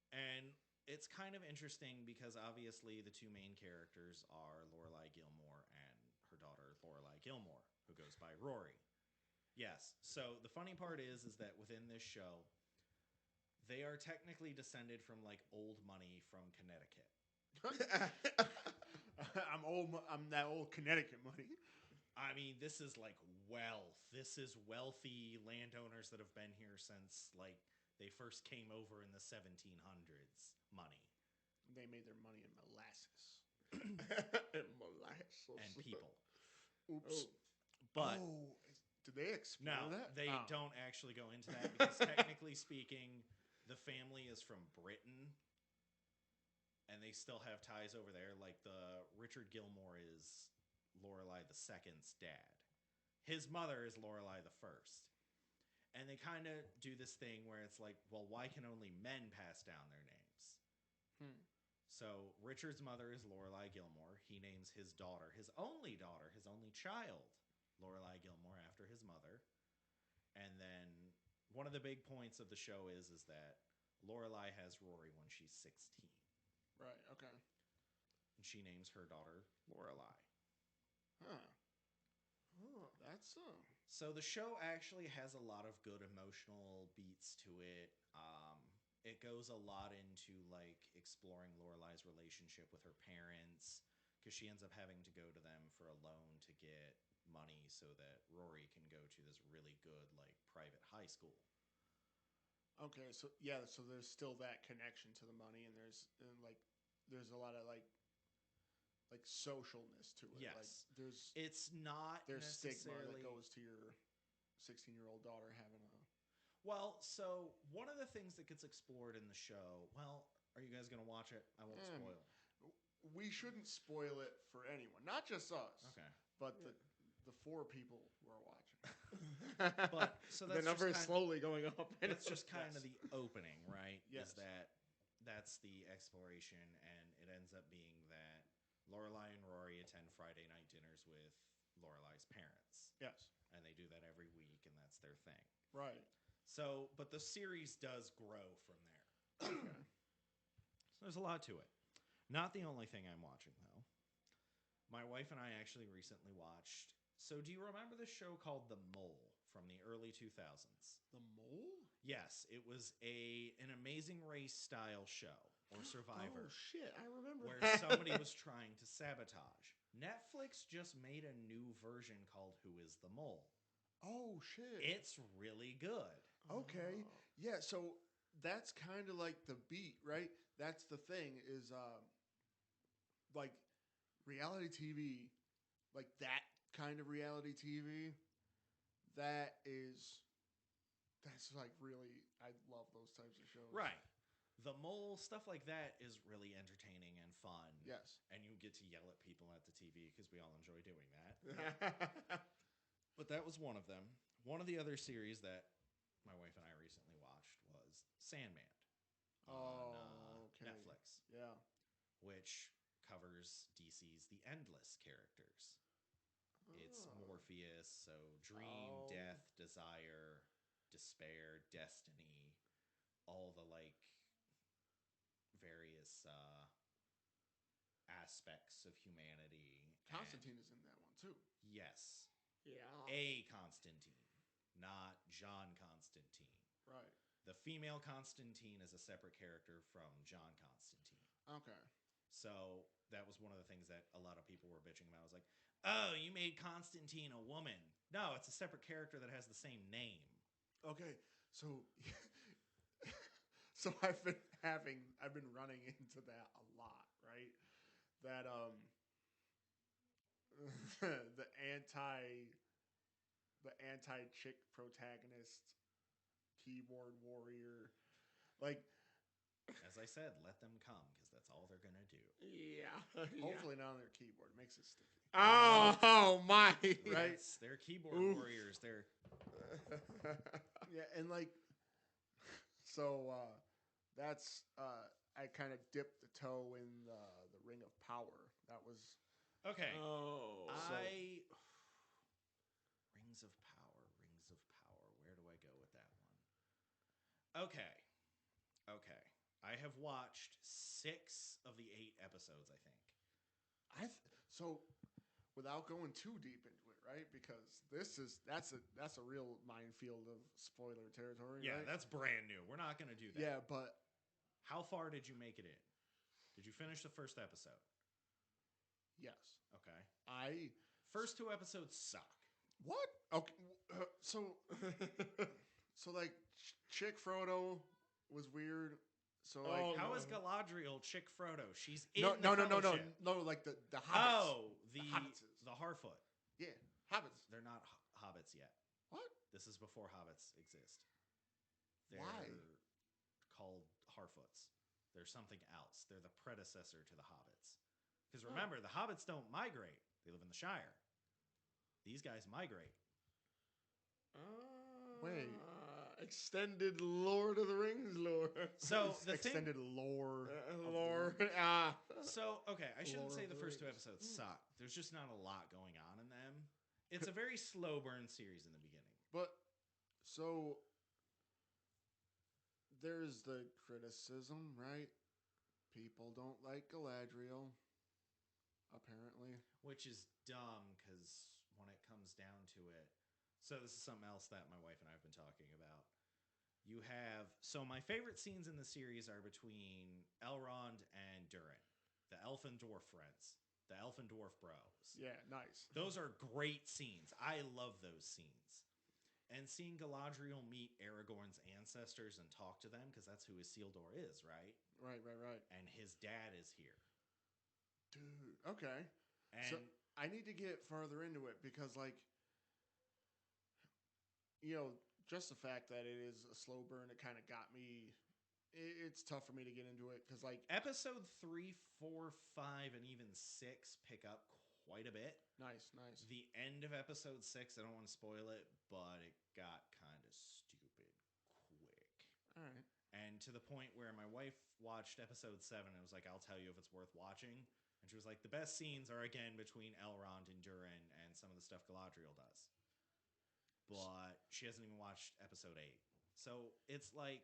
And it's kind of interesting because obviously the two main characters are Lorelai Gilmore and her daughter Lorelai Gilmore, who goes by Rory. Yes. So the funny part is that within this show, they are technically descended from old money from Connecticut. I'm that old Connecticut money. I mean, this is wealth. This is wealthy landowners that have been here since they first came over in the 1700s. Money They made their money in molasses. Molasses. and people. Oops. But did they explore no, that? they don't actually go into that because technically speaking, the family is from Britain. And they still have ties over there. Richard Gilmore is Lorelai II's dad. His mother is Lorelai I. And they kind of do this thing where it's well, why can only men pass down their names? So Richard's mother is Lorelai Gilmore. He names his daughter, his only child, Lorelai Gilmore after his mother. And then one of the big points of the show is that Lorelai has Rory when she's 16. Right. Okay. And she names her daughter Lorelai. Huh. Oh, that's So the show actually has a lot of good emotional beats to it. It goes a lot into like exploring Lorelai's relationship with her parents because she ends up having to go to them for a loan to get money so that Rory can go to this really good like private high school. okay. So yeah, so there's still that connection to the money, and there's a lot of like socialness to it. Like Yes, there's it's not there's stigma necessarily that goes to your 16-year-old daughter having a. well. So one of the things that gets explored in the show. Well, are you guys gonna watch it? I won't spoil. We shouldn't spoil it for anyone, not just us. Okay. But the 4 people who are watching. But so the that's number is just slowly going up. that's just kind Yes. of the opening, right? Yes. Is that's the exploration, and it ends up being that Lorelai and Rory attend Friday night dinners with Lorelai's parents, Yes. and they do that every week, and that's their thing. Right. So, but the series does grow from there. Okay. So there's a lot to it. Not the only thing I'm watching, though. My wife and I actually recently watched. So, do you remember the show called The Mole from the early 2000s? The mole? Yes, it was an Amazing Race style show or Survivor Oh shit! I remember where that. somebody was trying to sabotage. Netflix just made a new version called Who is the Mole? Oh shit! It's really good. Okay. Oh. Yeah. So that's kind of like the beat, right? That's the thing is, like reality TV, like that kind of reality TV. That's like really. I love those types of shows. Right. The Mole, stuff like that is really entertaining and fun. Yes. And you get to yell at people at the TV because we all enjoy doing that. Yeah. But that was one of them. One of the other series that my wife and I recently watched was Sandman on okay. Netflix, Yeah. which covers DC's The Endless characters. It's Oh. Morpheus, so dream, Oh. death, desire, despair, destiny, all the like various aspects of humanity. Constantine is in that one too. Yes. Yeah. A Constantine, not John Constantine. Right. The female Constantine is a separate character from John Constantine. Okay. So that was one of the things that a lot of people were bitching about. I was like, oh, you made Constantine a woman. No, it's a separate character that has the same name. Okay. So so I've been running into that a lot, right? That the anti chick protagonist keyboard warrior, like As I said, let them come because that's all they're gonna do. Yeah. hopefully not on their keyboard. It makes it sticky. Oh my! Right. Yes, they're keyboard Oof. warriors. They're Yeah, and like so that's I kind of dipped the toe in the Ring of Power. That was okay. Oh. I Rings of Power, Rings of Power. Where do I go with that one? Okay. Okay. I have watched 6 of the 8 episodes, I think. so without going too deep into it, right? Because that's a real minefield of spoiler territory. Yeah, right? that's brand new. We're not going to do that. Yeah, but How far did you make it in? Did you finish the first episode? yes, Okay. First First 2 episodes suck. what? Okay, so like Chick Frodo was weird. So like Oh, How no. is Galadriel Chick Frodo? She's in no, the no, no, no, no, Fellowship. no, like the hobbits. Oh, the hobbitses. the Harfoot. Yeah, hobbits. They're not hobbits yet. What? This is before hobbits exist. They're Why? called Harfoots. They're something else. They're the predecessor to the hobbits. Because Oh. remember, the hobbits don't migrate. They live in the Shire. These guys migrate. Wait. Extended Lord of the Rings lore. So the extended lore. of Lore. the- So, okay, I shouldn't Lord say of the the first 2 Rings. episodes suck. There's just not a lot going on in them. It's a very slow burn series in the beginning. But so there's the criticism, right? People don't like Galadriel. apparently. Which is dumb because when it comes down to it, so this is something else that my wife and I have been talking about. You have so my favorite scenes in the series are between Elrond and Durin, the elf and dwarf friends, the elf and dwarf bros. Yeah, nice. Those are great scenes. I love those scenes. And seeing Galadriel meet Aragorn's ancestors and talk to them, because that's who Isildur is, right? Right. And his dad is here. Dude, okay. And So I need to get farther into it because, like, just the fact that it is a slow burn, it kind of got me. It's tough for me to get into it because, like, episode 3, 4, 5, and even 6 pick up quite a bit. Nice. The end of episode 6, I don't want to spoil it, but it got kind of stupid quick. All right. And to the point where my wife watched episode 7 and was like, I'll tell you if it's worth watching. And she was like, the best scenes are, again, between Elrond and Durin and some of the stuff Galadriel does. But she hasn't even watched episode 8. So it's like,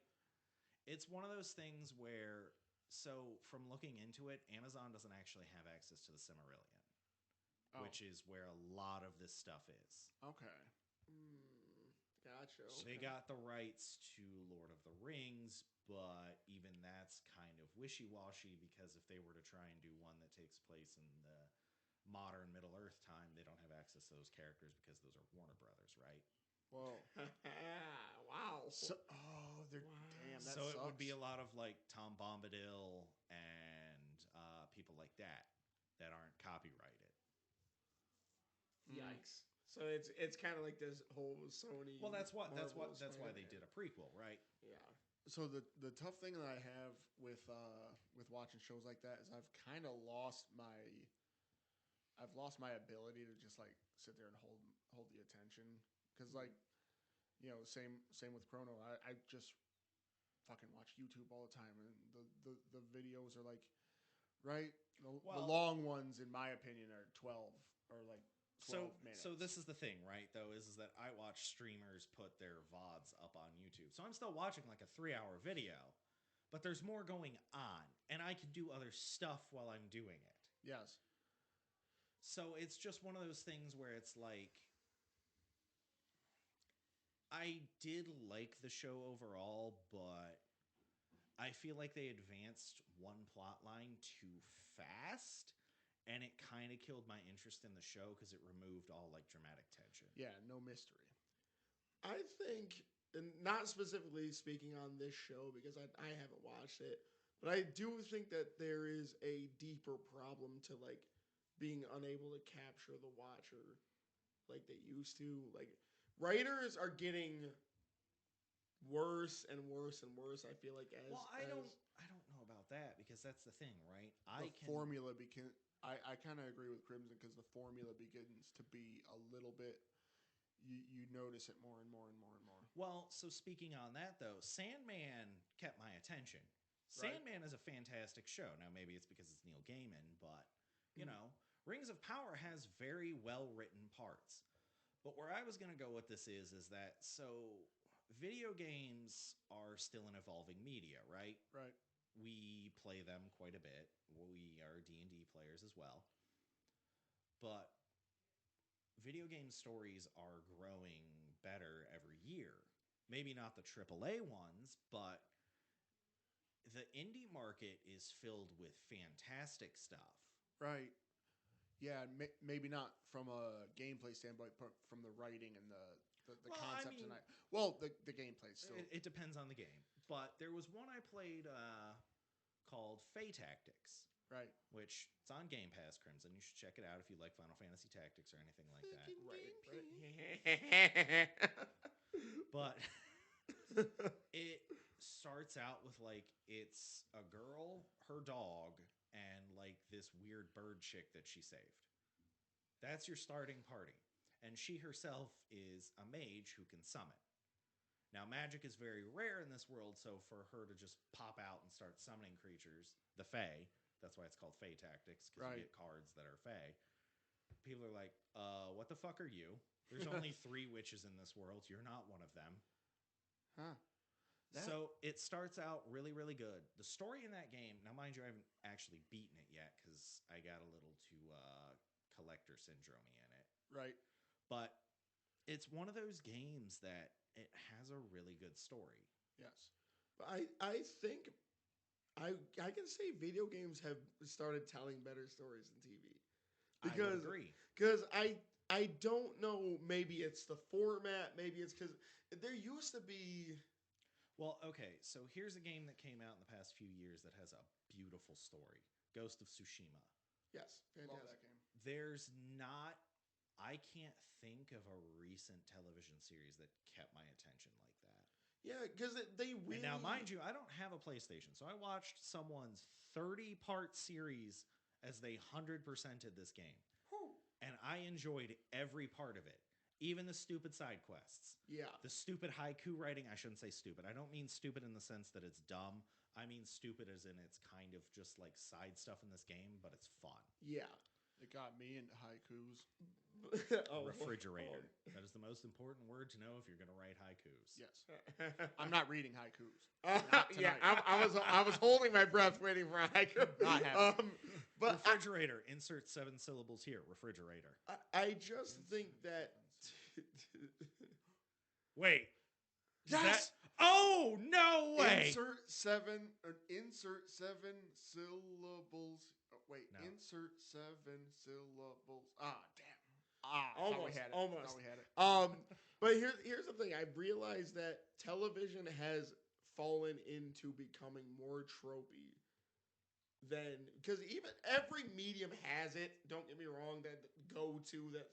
it's one of those things where, so from looking into it, Amazon doesn't actually have access to the Silmarillion, which is where a lot of this stuff is. Okay. Gotcha. So they got the rights to Lord of the Rings, but even that's kind of wishy-washy because if they were to try and do one that takes place in the modern Middle-earth time, they don't have access to those characters because those are Warner Brothers, right? Whoa. Wow. So, they're damn. That so sucks. it would be a lot of like Tom Bombadil and people like that aren't copyrighted. Yikes. So it's kind of like this whole Sony. Well, that's why Marvel they did a prequel, right? Yeah. So the tough thing that I have with watching shows like that is I've kind of lost my ability to just like sit there and hold the attention because like same with Chrono. I just fucking watch YouTube all the time and the videos are like the long ones in my opinion are 12 or like 12 minutes. So this is the thing, right? Though is that I watch streamers put their VODs up on YouTube. So I'm still watching like a 3-hour video, but there's more going on, and I can do other stuff while I'm doing it. Yes. So it's just one of those things where it's like, I did like the show overall, but I feel like they advanced one plot line too fast. And it kind of killed my interest in the show because it removed all like dramatic tension. Yeah, no mystery. I think, and not specifically speaking on this show because I haven't watched it, but I do think that there is a deeper problem to like being unable to capture the watcher like they used to. Like writers are getting worse and worse and worse. I feel like I don't know about that because that's the thing, right? Formula became. I kind of agree with Crimson because the formula begins to be a little bit. You notice it more and more and more and more. Well, so speaking on that though, Sandman kept my attention. Sandman is a fantastic show. Now maybe it's because it's Neil Gaiman, but Rings of Power has very well written parts. But where I was going to go with this is that so video games are still an evolving media, right? Right. We play them quite a bit. We are D&D players as well. But video game stories are growing better every year. Maybe not the AAA ones, but the indie market is filled with fantastic stuff. Right. Yeah, maybe not from a gameplay standpoint, but from the writing and the concepts. The gameplay still. It depends on the game. But there was one I played called Fey Tactics. Right. Which it's on Game Pass, Crimson. You should check it out if you like Final Fantasy Tactics or anything like that. Right. But it starts out with like it's a girl, her dog, and like this weird bird chick that she saved. That's your starting party. And she herself is a mage who can summon. Now, magic is very rare in this world, so for her to just pop out and start summoning creatures, the Fae, that's why it's called Fae Tactics, because you get cards that are Fae. People are like, what the fuck are you? There's only 3 witches in this world. You're not one of them. Huh. So it starts out really, really good. The story in that game, now mind you, I haven't actually beaten it yet because I got a little too collector syndrome-y in it. Right. But it's one of those games that it has a really good story. Yes. But I think I can say video games have started telling better stories than TV. I would agree. Because I don't know, maybe it's the format, maybe it's because there used to be. Well, okay, so here's a game that came out in the past few years that has a beautiful story. Ghost of Tsushima. Yes, Love fantastic. that game. There's not I can't think of a recent television series that kept my attention like that. Yeah, because they really. And now, mind you, I don't have a PlayStation, so I watched someone's 30-part series as they 100%ed this game. Whew. And I enjoyed every part of it, even the stupid side quests. Yeah. The stupid haiku writing, I shouldn't say stupid. I don't mean stupid in the sense that it's dumb. I mean stupid as in it's kind of just like side stuff in this game, but it's fun. Yeah. It got me into haikus. Refrigerator. That is the most important word to know if you're going to write haikus. Yes. I'm not reading haikus. Yeah, I was holding my breath waiting for a haiku. Not happening. But refrigerator. Insert 7 syllables here. Refrigerator. I just think that. Wait. Yes. Oh, no way. Insert seven syllables. Oh, wait. No. Insert 7 syllables. Ah, damn. Almost. Almost. Thought we had it. But here's the thing. I realized that television has fallen into becoming more tropey than, because even every medium has it. Don't get me wrong. That go to that.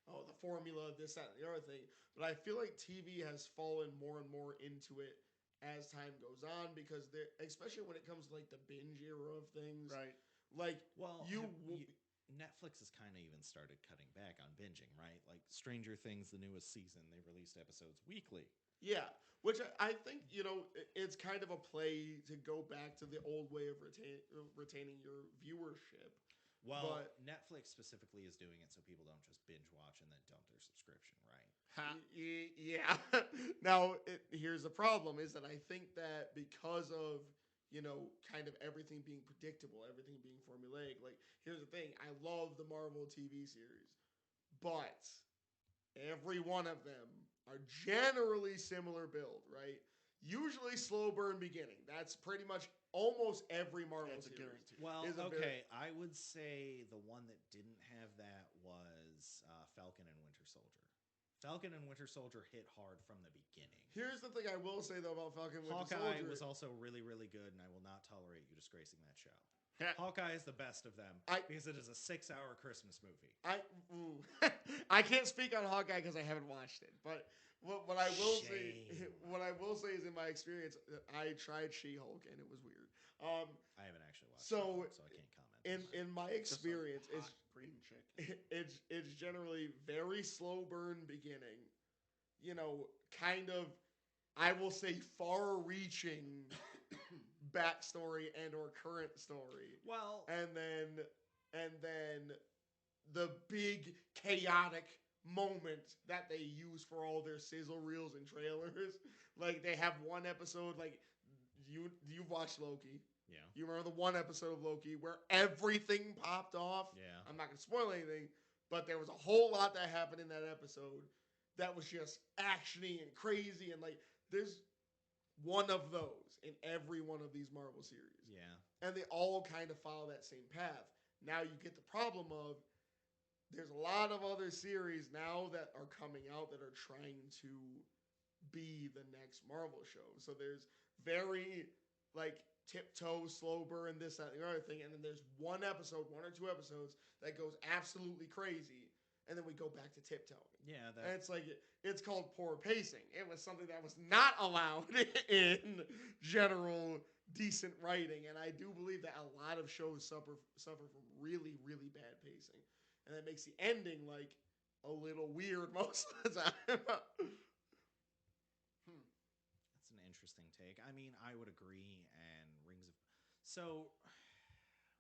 Oh, the formula, this, that, and the other thing. But I feel like TV has fallen more and more into it as time goes on, because especially when it comes to like the binge era of things. Right. Like, well, Netflix has kind of even started cutting back on binging, right? Like Stranger Things, the newest season, they released episodes weekly. Yeah, which I think, it's kind of a play to go back to the old way of retaining your viewership. Well, but Netflix specifically is doing it so people don't just binge watch and then dump their subscription, right? Yeah. Now, here's the problem, is that I think that because of, kind of everything being predictable, everything being formulaic, like, here's the thing. I love the Marvel TV series, but every one of them are generally similar build, right? Usually slow burn beginning. That's pretty much almost every Marvel That's a series. guarantee. Well, okay, I would say the one that didn't have that was Falcon and Winter Soldier. Falcon and Winter Soldier hit hard from the beginning. Here's the thing I will say, though, about Falcon and Winter Hawkeye Soldier. was also really, really good, and I will not tolerate you disgracing that show. Hawkeye is the best of them because it is a 6-hour Christmas movie. I can't speak on Hawkeye because I haven't watched it, but what I will say is, in my experience, I tried She-Hulk and it was weird. I haven't actually watched it, so I can't comment. In my experience, it's generally very slow burn beginning. Kind of, I will say, far-reaching backstory and or current story. Well, and then the big chaotic moment that they use for all their sizzle reels and trailers. Like, they have one episode, like, you've watched Loki. Yeah. You remember the one episode of Loki where everything popped off? Yeah. I'm not going to spoil anything, but there was a whole lot that happened in that episode that was just actiony and crazy, and like, there's one of those in every one of these Marvel series. Yeah. And they all kind of follow that same path. Now you get the problem of, there's a lot of other series now that are coming out that are trying to be the next Marvel show. So there's very, like, tiptoe, slow burn, this, that, and the other thing. And then there's one or two episodes that goes absolutely crazy. And then we go back to tiptoeing. Yeah. And it's like, it's called poor pacing. It was something that was not allowed in general decent writing. And I do believe that a lot of shows suffer from really, really bad pacing. And that makes the ending, like, a little weird most of the time. That's an interesting take. I mean, I would agree. And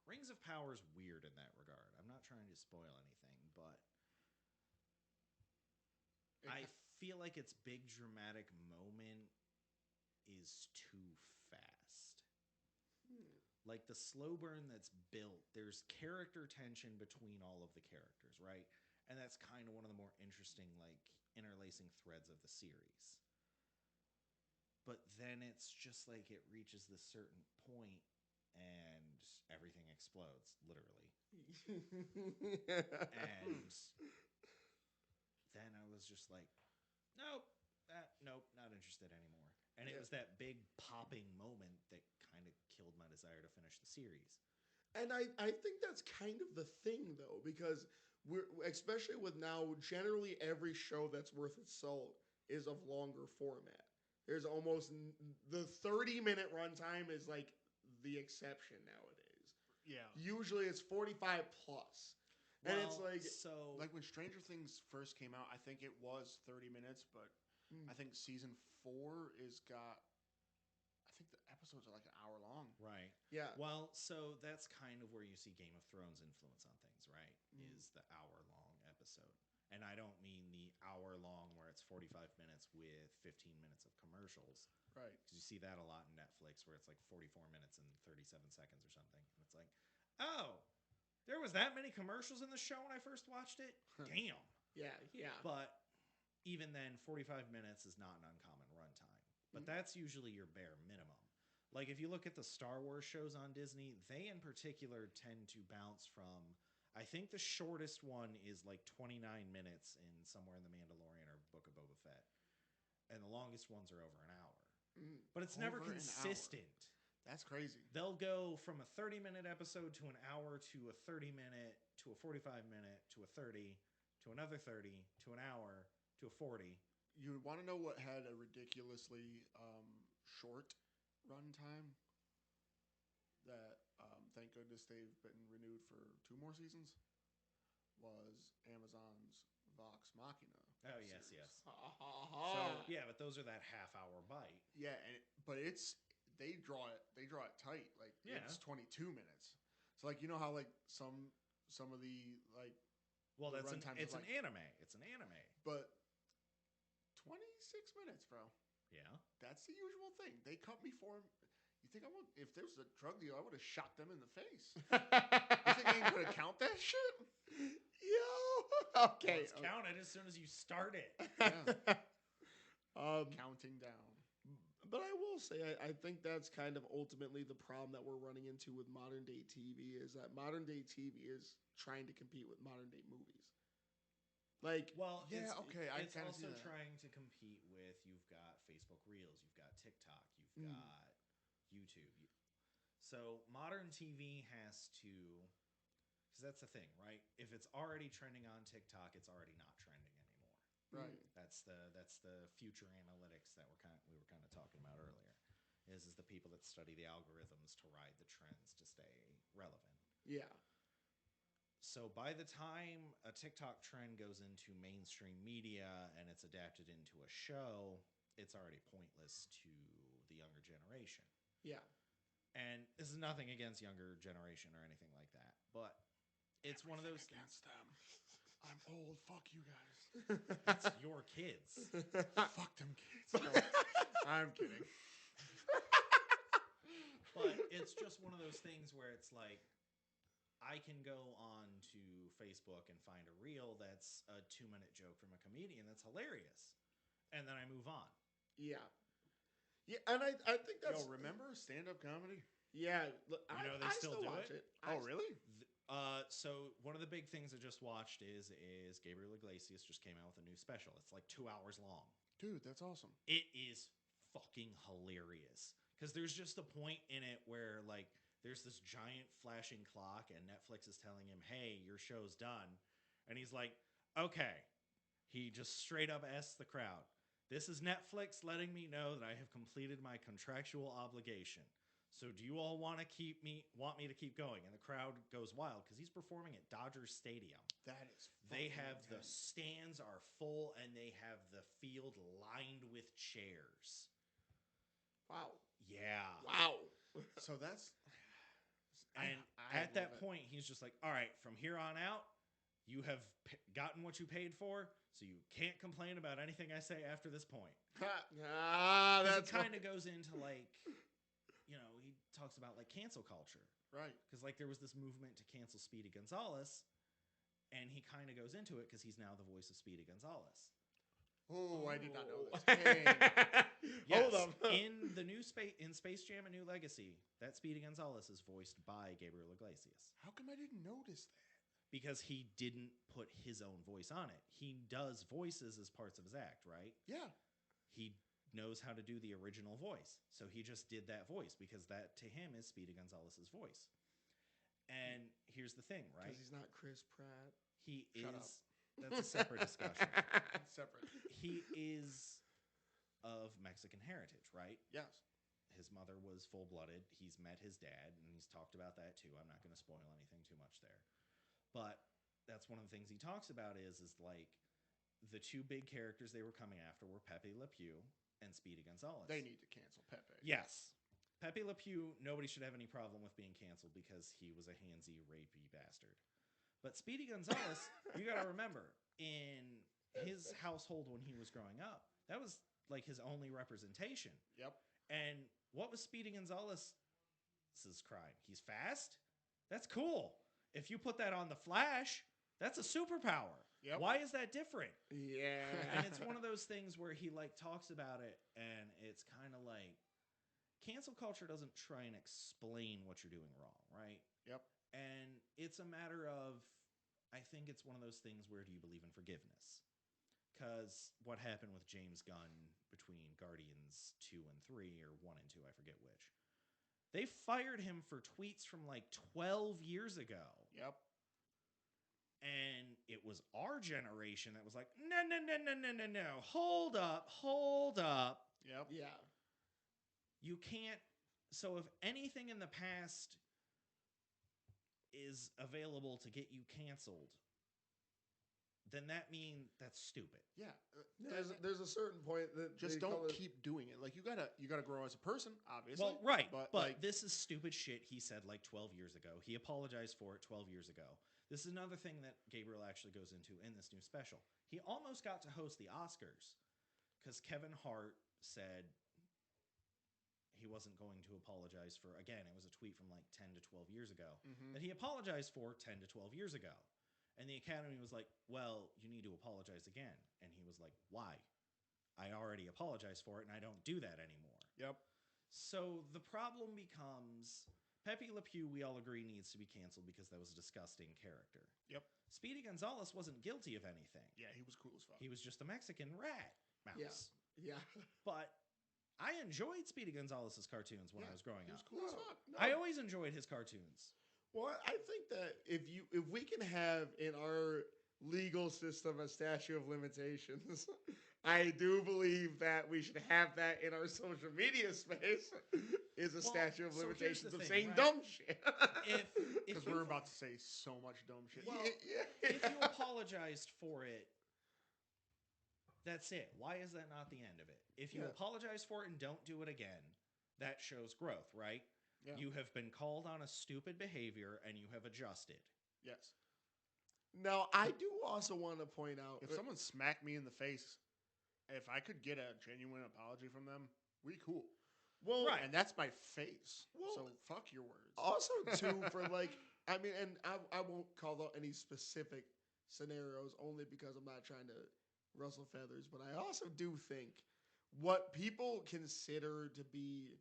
Rings of Power is weird in that regard. I'm not trying to spoil anything, but I feel like its big dramatic moment is too fast. Like the slow burn that's built, there's character tension between all of the characters, right? And that's kind of one of the more interesting, like, interlacing threads of the series. But then it's just like it reaches this certain point and everything explodes, literally. And then I was just like, nope, not interested anymore. And it was that big popping moment that kind of killed my desire to finish the series. And I think that's kind of the thing, though, because we're, especially with now, generally every show that's worth its salt is of longer format. There's almost the 30-minute runtime is like the exception nowadays. Yeah. Usually it's 45 plus. And it's Well, like, so Like when Stranger Things first came out, I think it was 30 minutes, but I think season 4 is got. I think the episodes are like an hour long. right. yeah. Well, so that's kind of where you see Game of Thrones influence on things, right? Is the hour-long episode. And I don't mean the hour-long where it's 45 minutes with 15 minutes of commercials. Right. Because you see that a lot in Netflix where it's like 44 minutes and 37 seconds or something. And it's like, oh, there was that many commercials in the show when I first watched it? Damn. Yeah. But even then, 45 minutes is not an uncommon runtime. But that's usually your bare minimum. Like if you look at the Star Wars shows on Disney, they in particular tend to bounce from, I think the shortest one is like 29 minutes in somewhere in The Mandalorian or Book of Boba Fett. And the longest ones are over an hour. But it's never Over an hour. consistent. That's crazy. They'll go from a 30-minute episode to an hour to a 30-minute to a 45-minute to a 30 to another 30 to an hour to a 40. You want to know what had a ridiculously short runtime? That thank goodness they've been renewed for 2 more seasons. Was Amazon's Vox Machina? Oh yes, series. yes. So, Yeah, but those are that half-hour bite. Yeah, but they draw it tight. Like it's 22 minutes. So like you know how like some of the like Well, the it's runtimes an like, anime. It's an anime. but 26 minutes, bro. Yeah. That's the usual thing. They cut me for. You think I would? If there was a drug deal, I would have shot them in the face. You think I ain't gonna count that shit? Yo. Okay. Well, it's counted as soon as you start it. Counting down. But I will say, I think that's kind of ultimately the problem that we're running into with modern day TV is that modern day TV is trying to compete with modern day movies. Like, Well, Yeah, it's, okay, I It's kinda also see that. trying to compete with. You've got Facebook Reels. You've got TikTok. You've got YouTube. So modern TV has to, because that's the thing, right? If it's already trending on TikTok, it's already not trending anymore. Right. That's the future analytics that we were kind of talking about earlier. Is the people that study the algorithms to ride the trends to stay relevant. yeah. So by the time a TikTok trend goes into mainstream media and it's adapted into a show, it's already pointless to the younger generation. Yeah. And this is nothing against younger generation or anything like that, but it's one of those Against them. I'm old. Fuck you guys. It's your kids. Fuck them kids. No, I'm kidding. But it's just one of those things where it's like, I can go on to Facebook and find a reel that's a 2-minute joke from a comedian that's hilarious. And then I move on. Yeah. Yeah, and I think that's... Yo, remember stand-up comedy? Yeah. You know they still do watch it? Oh, really? So one of the big things I just watched is Gabriel Iglesias just came out with a new special. It's like 2 hours long. Dude, that's awesome. It is fucking hilarious. Because there's just a point in it where, like, there's this giant flashing clock and Netflix is telling him, hey, your show's done. And he's like, okay. He just straight up asks the crowd, this is Netflix letting me know that I have completed my contractual obligation. So do you all want me to keep going? And the crowd goes wild because he's performing at Dodgers Stadium. That is They fucking have the intense. stands are full and they have the field lined with chairs. Wow. Yeah. Wow. So that's... And I at that love it. point, he's just like, all right, from here on out, You have gotten what you paid for, so you can't complain about anything I say after this point. That's It kind of goes into like, you know, he talks about like cancel culture. Right. Because like there was this movement to cancel Speedy Gonzalez, and he kind of goes into it because he's now the voice of Speedy Gonzalez. Oh, I did not know this. Yes, Hold up. in the new Space Jam: A New Legacy, that Speedy Gonzalez is voiced by Gabriel Iglesias. How come I didn't notice that? Because he didn't put his own voice on it. He does voices as parts of his act, right? Yeah. He knows how to do the original voice. So he just did that voice because that to him is Speedy Gonzalez's voice. And here's the thing, right? Because he's not Chris Pratt. He Shut is. That's a separate discussion. Separate. He is of Mexican heritage, right? Yes. His mother was full-blooded. He's met his dad, and he's talked about that too. I'm not going to spoil anything too much there. But that's one of the things he talks about is like the two big characters they were coming after were Pepe Le Pew and Speedy Gonzalez. They need to cancel Pepe. Yes. Pepe Le Pew, nobody should have any problem with being canceled because he was a handsy, rapey bastard. But Speedy Gonzalez, you got to remember, in his household when he was growing up, that was like his only representation. Yep. And what was Speedy Gonzalez's crime? He's fast? That's cool. If you put that on the Flash, that's a superpower. Yep. Why is that different? Yeah. And it's one of those things where he like talks about it, and it's kind of like cancel culture doesn't try and explain what you're doing wrong, right? Yep. And it's a matter of, I think it's one of those things where do you believe in forgiveness? Because what happened with James Gunn between Guardians 2 and 3, or 1 and 2, I forget which. They fired him for tweets from like 12 years ago. Yep. And it was our generation that was like, no. Hold up. Yep. Yeah. You can't. So if anything in the past is available to get you canceled, then that means that's stupid. Yeah. There's a certain point that Just don't keep doing it. Like you gotta grow as a person, obviously. Well, right, But, but like, this is stupid shit he said like 12 years ago. He apologized for it 12 years ago. This is another thing that Gabriel actually goes into in this new special. He almost got to host the Oscars because Kevin Hart said he wasn't going to apologize for, again, it was a tweet from like 10 to 12 years ago, that he apologized for 10 to 12 years ago. And the Academy was like, well, you need to apologize again. And he was like, why? I already apologized for it, and I don't do that anymore. Yep. So the problem becomes Pepe Le Pew, we all agree, needs to be canceled because that was a disgusting character. Yep. Speedy Gonzalez wasn't guilty of anything. Yeah, he was cool as fuck. He was just a Mexican rat mouse. Yeah. But I enjoyed Speedy Gonzalez's cartoons when I was growing He was up. cool as fuck. No. I always enjoyed his cartoons. Well, I think that if we can have in our legal system a statute of limitations, I do believe that we should have that in our social media space is a statute of so here's limitations the of thing, saying right? dumb shit. If Because we're about to say so much dumb shit. Well, Yeah. if you apologized for it, that's it. Why is that not the end of it? If you Yeah. apologize for it and don't do it again, that shows growth, right? Yeah. You have been called on a stupid behavior and you have adjusted. Yes. Now, I do also want to point out If someone smacked me in the face, if I could get a genuine apology from them, we cool. well, Right. And that's my face. Well, so fuck your words. also too for like I mean, and I won't call out any specific scenarios only because I'm not trying to rustle feathers, but I also do think what people consider to be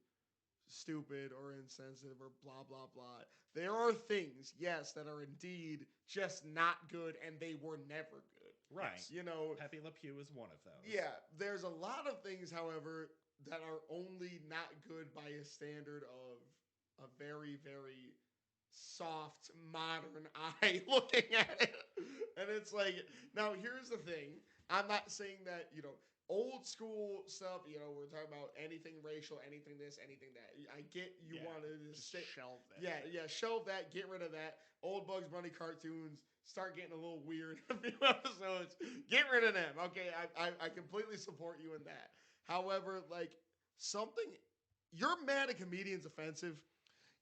stupid or insensitive or blah blah blah, there are things, yes, that are indeed just not good and they were never good. Right. You know, Pepe Le Pew is one of those. yeah, there's a lot of things, however, that are only not good by a standard of a very, very soft, modern eye looking at it. And it's like, now here's the thing. I'm not saying that, old school stuff, we're talking about anything racial, anything this, anything that. I get you Yeah, wanted to Just say, shelve that. yeah, shelve that, get rid of that. Old Bugs Bunny cartoons start getting a little weird in a few episodes. Get rid of them. Okay, I completely support you in that. However, like you're mad at comedians offensive.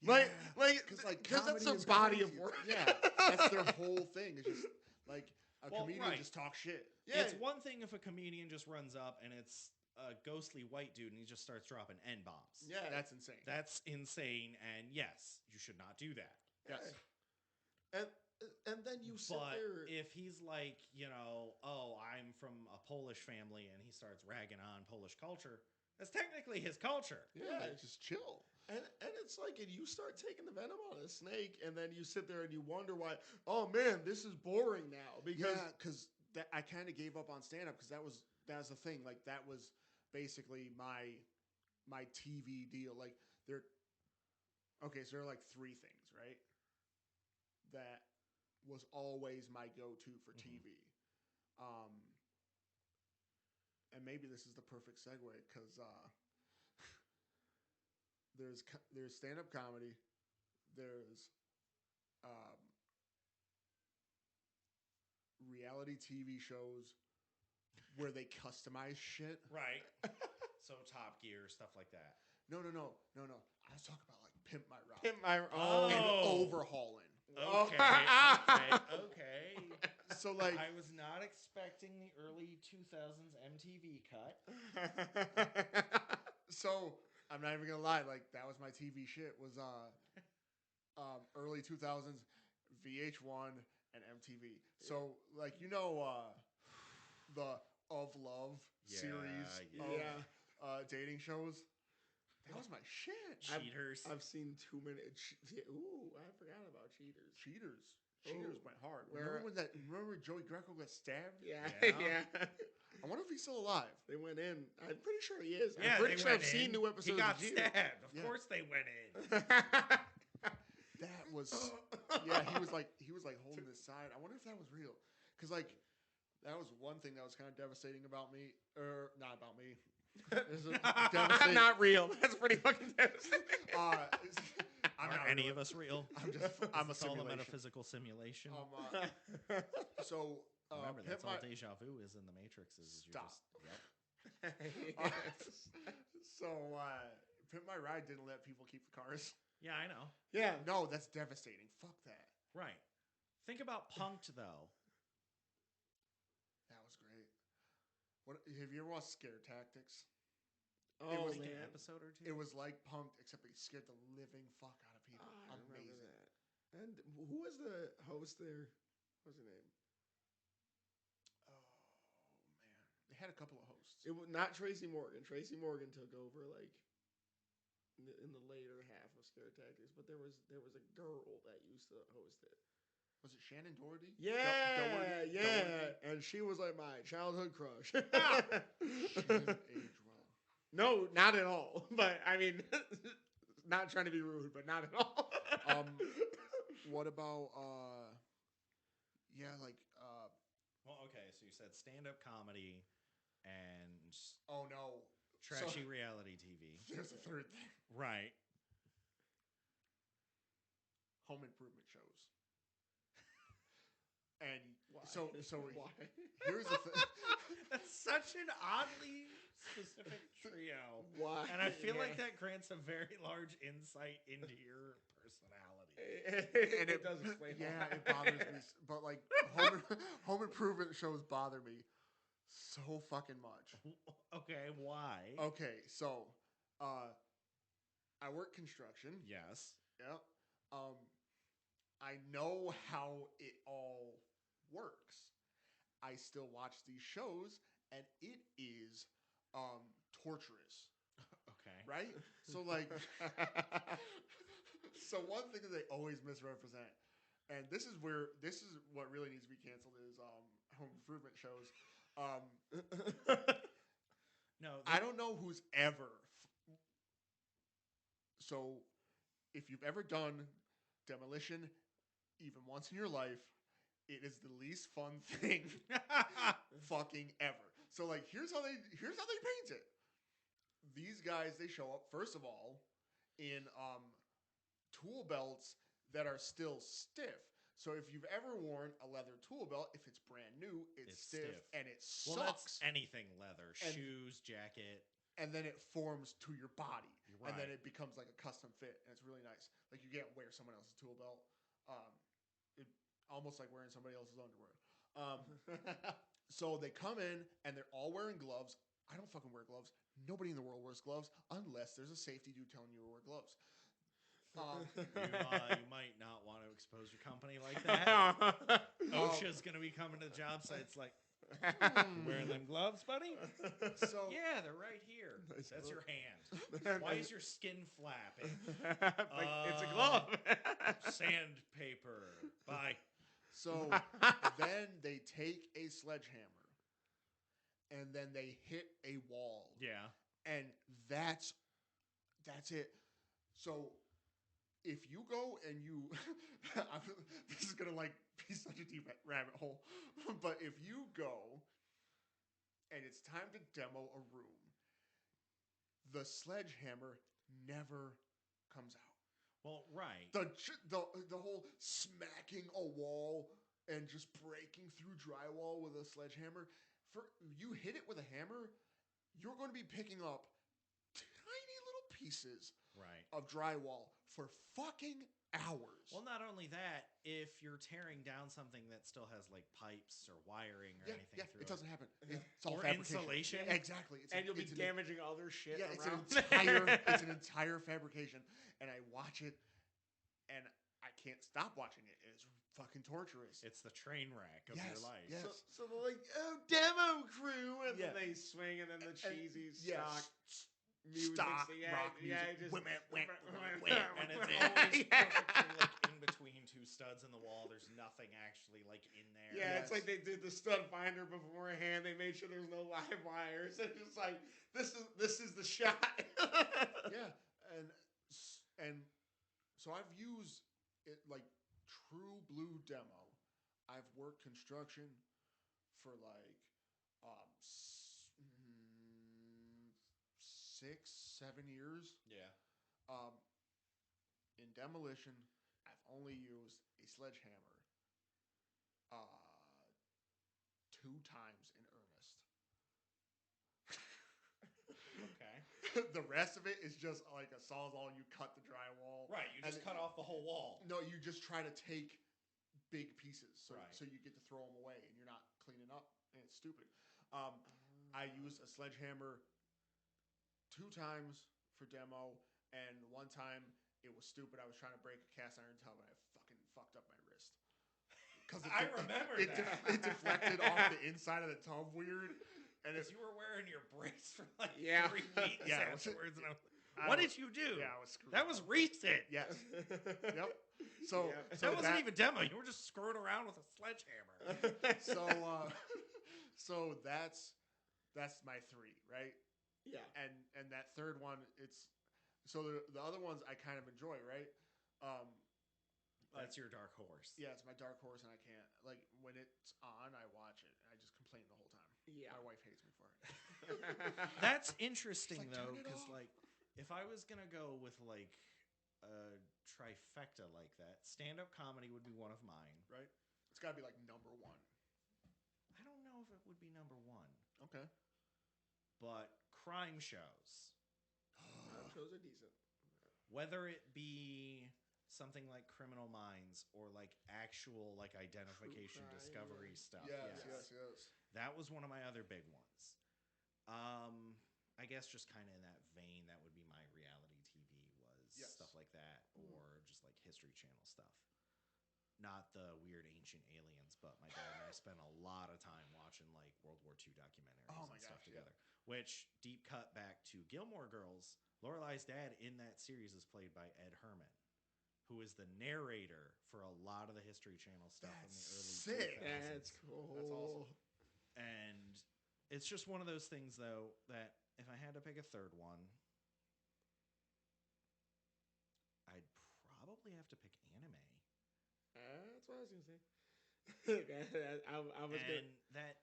Yeah. Because that's comedy their is body of crazy. work. Yeah, that's their whole thing. It's just Like a Well, comedian right. just talks shit. Yeah. It's one thing if a comedian just runs up and it's a ghostly white dude and he just starts dropping N-bombs. Yeah. That's insane. That's insane, and yes, you should not do that. Yes. And then you sit But there. if he's like, oh, I'm from a Polish family, and he starts ragging on Polish culture, that's technically his culture. Yeah. Just chill. And it's like, and you start taking the venom out of the snake, and then you sit there and you wonder why. Oh man, this is boring now Because I kind of gave up on stand up because that was the thing. Like that was basically my TV deal. Like so there are like three things, right? That was always my go-to for TV. And maybe this is the perfect segue because there's stand-up comedy, there's reality TV shows where they customize shit. Right. So Top Gear, stuff like that. No. I was talking about like Pimp My Ride. Oh. And overhauling. Okay. So like I was not expecting the early 2000s MTV cut. So I'm not even gonna lie, like that was my TV shit was early 2000s VH1 and MTV. So like the Of Love series of dating shows. That was my shit. Cheaters. I've seen too many. Ooh, I forgot about Cheaters. Cheaters Oh. went hard. Where- Remember when Joey Greco got stabbed? Yeah. Yeah. I wonder if he's still alive. They went in. I'm pretty sure he is. Yeah, I'm pretty they sure I've went seen in. new episodes. He got of Cheaters. stabbed. Of Yeah. course they went in. That was he was like holding his side. I wonder if that was real. Cause like that was one thing that was kind of devastating about me, or not about me. It was devastating. Not real. That's pretty fucking devastating. I'm Are not any real. of us real? I'm a It's all a simulation. metaphysical simulation. So Remember, Pimp that's all My- deja vu is in the Matrix. Is you Stop. just, yep. So Pimp My Ride didn't let people keep the cars. Yeah, I know. Yeah. No, that's devastating. Fuck that. Right. Think about Punk'd though. That was great. What have you ever watched Scare Tactics? Oh, was Like an man. episode or two. It was like Punk'd, except they scared the living fuck out of people. I remember Amazing. that. And who was the host there? What was her name? Oh man, they had a couple of hosts. It was not Tracy Morgan. Tracy Morgan took over like in the later half of Scare Tactics, but there was a girl that used to host it. Was it Shannon Doherty? Yeah, Doherty? and she was like my childhood crush. She didn't age well. No, not at all. But I mean, not trying to be rude, but not at all. What about Well, okay, so you said stand-up comedy and oh no, trashy reality TV. there's a third thing. Right. Home improvement shows. And Why? so Why? here's the thing. That's such an oddly specific trio. Why? And I feel like Yeah. that grants a very large insight into your personality. And it does explain Yeah, why. it bothers me. But like home improvement shows bother me so fucking much. Okay, why? Okay, so I work construction. Yes. Yep. I know how it all works. I still watch these shows, and it is torturous, Okay. right? So like, so one thing that they always misrepresent, and this is what really needs to be canceled is home improvement shows. No, I don't know who's ever. So, if you've ever done demolition, even once in your life, it is the least fun thing fucking ever. So, like, here's how they paint it. These guys, they show up first of all in tool belts that are still stiff. So if you've ever worn a leather tool belt, if it's brand new, it's stiff and it well, sucks. that's anything leather, And- shoes, jacket. And then it forms to your body. You're And then right. it becomes like a custom fit, and it's really nice. Like you can't wear someone else's tool belt. It almost like wearing somebody else's underwear. So they come in and they're all wearing gloves. I don't fucking wear gloves. Nobody in the world wears gloves unless there's a safety dude telling you to wear gloves. You might not want to expose your company like that. OSHA's going to be coming to the job sites like, you wearing them gloves, buddy? So Yeah, they're right here. That's your hand. Why is your skin flapping? Like, it's a glove. Sandpaper. Bye. So then they take a sledgehammer and then they hit a wall. Yeah. And that's it. So if you go and you this is gonna like be such a deep rabbit hole, but if you go and it's time to demo a room, the sledgehammer never comes out. Well, right. The whole smacking a wall and just breaking through drywall with a sledgehammer. For you hit it with a hammer, you're going to be picking up tiny little pieces of drywall for fucking hours. Well, not only that, if you're tearing down something that still has like pipes or wiring or anything through it doesn't happen. It's all or fabrication. insulation. Yeah, exactly. And you'll be damaging other shit around. It's an entire fabrication. And I watch it and I can't stop watching it. It's fucking torturous. It's the train wreck of your life. Yes. So they're like, oh, demo crew, and then they swing, and then the cheesy stock music, rock music. And it's always perfectly like in between two studs in the wall. There's nothing actually like in there. Yeah, it's like they did the stud finder beforehand. They made sure there's no live wires. It's just like this is the shot. Yeah, and so I've used it like true blue demo. I've worked construction for like 6-7 years. Yeah. In demolition, I've only used a sledgehammer 2 times in earnest. Okay. The rest of it is just like a sawzall. You cut the drywall. Right. You just cut off the whole wall. No, you just try to take big pieces, so you get to throw them away, and you're not cleaning up, and it's stupid. I used a sledgehammer 2 times for demo, and one time it was stupid. I was trying to break a cast iron tub, and I fucking fucked up my wrist. I remember that. It deflected off the inside of the tub weird. And if you were wearing your brace for like 3 weeks Yeah. afterwards, and what did you do? Yeah, I was screwed. That was recent. Yes. Yep. So that wasn't even demo. You were just screwing around with a sledgehammer. So that's my 3, right? Yeah. And that third one, it's so the other ones I kind of enjoy, right? That's your dark horse. Yeah, it's my dark horse, and I can't like when it's on, I watch it. I just complain the whole time. Yeah. My wife hates me for it. That's interesting like, though, turn it because off. like if I was gonna go with like a trifecta like that, stand-up comedy would be one of mine. Right? It's got to be like number 1. I don't know if it would be number 1. Okay. But crime shows. Crime shows are decent. Whether it be something like Criminal Minds or like actual like identification crime, discovery stuff. Yes. That was one of my other big ones. I guess just kind of in that vein, that would be my reality TV was stuff like that, or just like History Channel stuff. Not the weird ancient aliens, but my dad and I spent a lot of time watching like World War II documentaries and stuff together. Which, deep cut back to Gilmore Girls, Lorelai's dad in that series is played by Ed Herman, who is the narrator for a lot of the History Channel stuff in the early 2000s. That's cool. That's awesome. And it's just one of those things, though, that if I had to pick a third one, I'd probably have to pick anime. That's what I was going to say. I was and that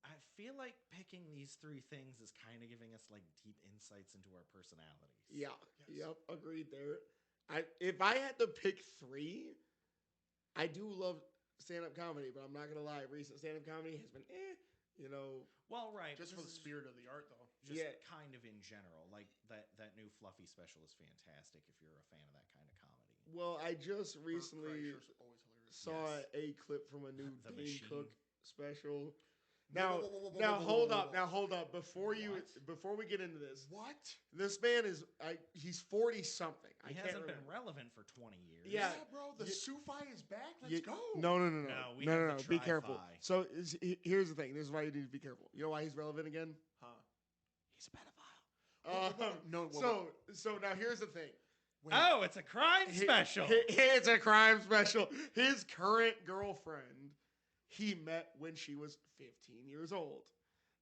I feel like picking these 3 things is kind of giving us like deep insights into our personalities. Yeah. Yep. Agreed there. If I had to pick 3, I do love stand-up comedy, but I'm not gonna lie, recent stand-up comedy has been Well, right. Just for the spirit of the art, though. Just kind of in general. Like that new Fluffy special is fantastic if you're a fan of that kind of comedy. Well, I just recently Kreischer's always hilarious. saw Yes. a clip from a new The Dane Machine. Cook special. Whoa, Now, whoa, whoa, whoa, now whoa, hold whoa, up. whoa. Now hold up. Before we get into this, this man is he's 40 something. He hasn't been relevant for 20 years. Yeah. Bro, the Sufi is back. Let's You- go. No. No, we have the Be careful. tri-fi. So here's the thing. This is why you need to be careful. You know why he's relevant again? Huh? He's a pedophile. No. So now here's the thing. Wait. Oh, it's a crime special. It's a crime special. His current girlfriend, he met when she was 15 years old.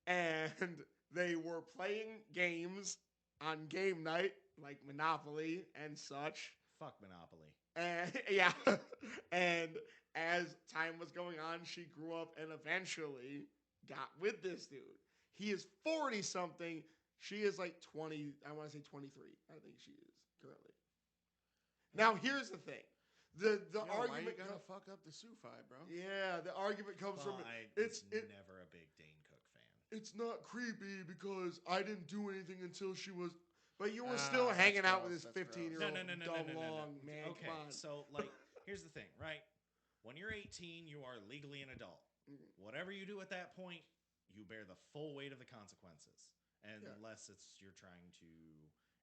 And they were playing games on game night, like Monopoly and such. Fuck Monopoly. And yeah. And as time was going on, she grew up and eventually got with this dude. He is 40 something. She is like 20. I want to say 23. I think she is currently. Now here's the thing. The Why you argument gotta fuck up the Sufi, bro? Yeah, the argument comes Well, from I it's was never a big Dane Cook fan. it's not creepy because I didn't do anything until she was. But you were Ah, still that's hanging out with gross, this that's 15-year-old No. dumb long man. Okay, Come on. so like, here's the thing, right? When you're 18, you are legally an adult. Whatever you do at that point, you bear the full weight of the consequences, unless it's you're trying to,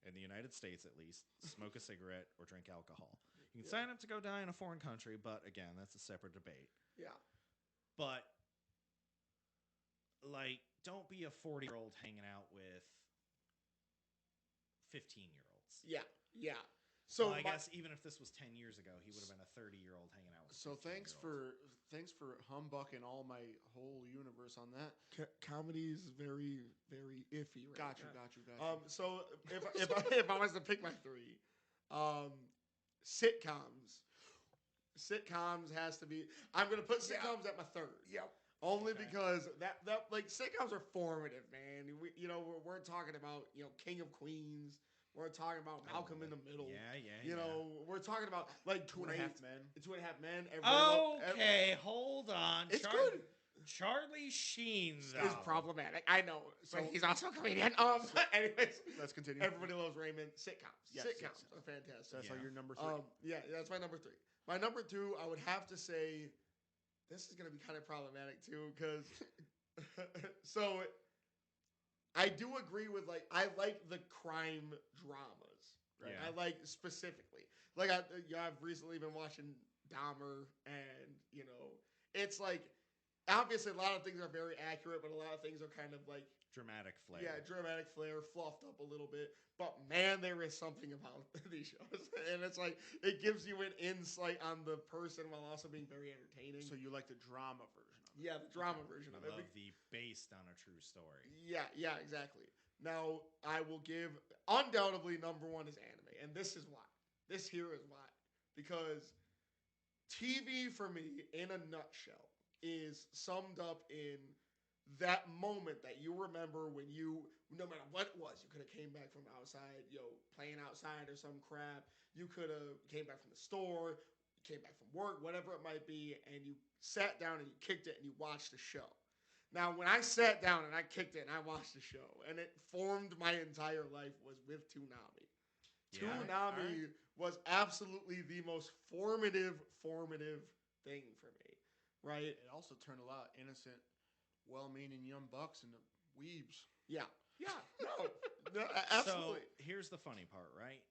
in the United States at least, smoke a cigarette or drink alcohol. You can sign up to go die in a foreign country, but again, that's a separate debate. Yeah. But like, don't be a 40-year-old hanging out with 15-year-olds. Yeah. So Well, I guess even if this was 10 years ago, he would have been a 30-year-old hanging out with. So thanks for humbucking all my whole universe on that. comedy is very, very iffy. Right Got you. So if I was to pick my three, sitcoms has to be. I'm gonna put sitcoms at my third. Yep. Only because that like sitcoms are formative, man. We're talking about King of Queens. We're talking about Malcolm in the Middle. Yeah. We're talking about like Two and a Half Men. 2.5 Men. Okay, hold on. It's good. Charlie Sheen's Is problematic. I know. So he's also a comedian. Anyways, Let's continue. everybody loves Raymond. Sitcoms. Yes, Sitcoms yes. are fantastic. So that's Yeah. how you're number three. Yeah, that's my number three. My number two, I would have to say, this is going to be kind of problematic too, because so I do agree with I like the crime dramas, right? Yeah. I like specifically like I've recently been watching Dahmer, and it's like obviously a lot of things are very accurate, but a lot of things are kind of like dramatic flair. yeah, dramatic flair, fluffed up a little bit. But man, there is something about these shows, and it's like it gives you an insight on the person while also being very entertaining. So you like the drama version of it. Yeah, the drama version I of it. love the based on a true story. Yeah, exactly. Now, I will give undoubtedly number one is anime, and this is why. This here is why. Because TV for me, in a nutshell, is summed up in that moment that you remember when no matter what it was, you could have came back from outside, playing outside or some crap. You could have came back from the store, came back from work, whatever it might be, and you sat down and you kicked it and you watched the show. Now, when I sat down and I kicked it and I watched the show, and it formed my entire life, was with Toonami. Yeah. Toonami was absolutely the most formative thing for me, right? It also turned a lot of innocent, well-meaning young bucks into weebs. Yeah, no, absolutely. So here's the funny part, right?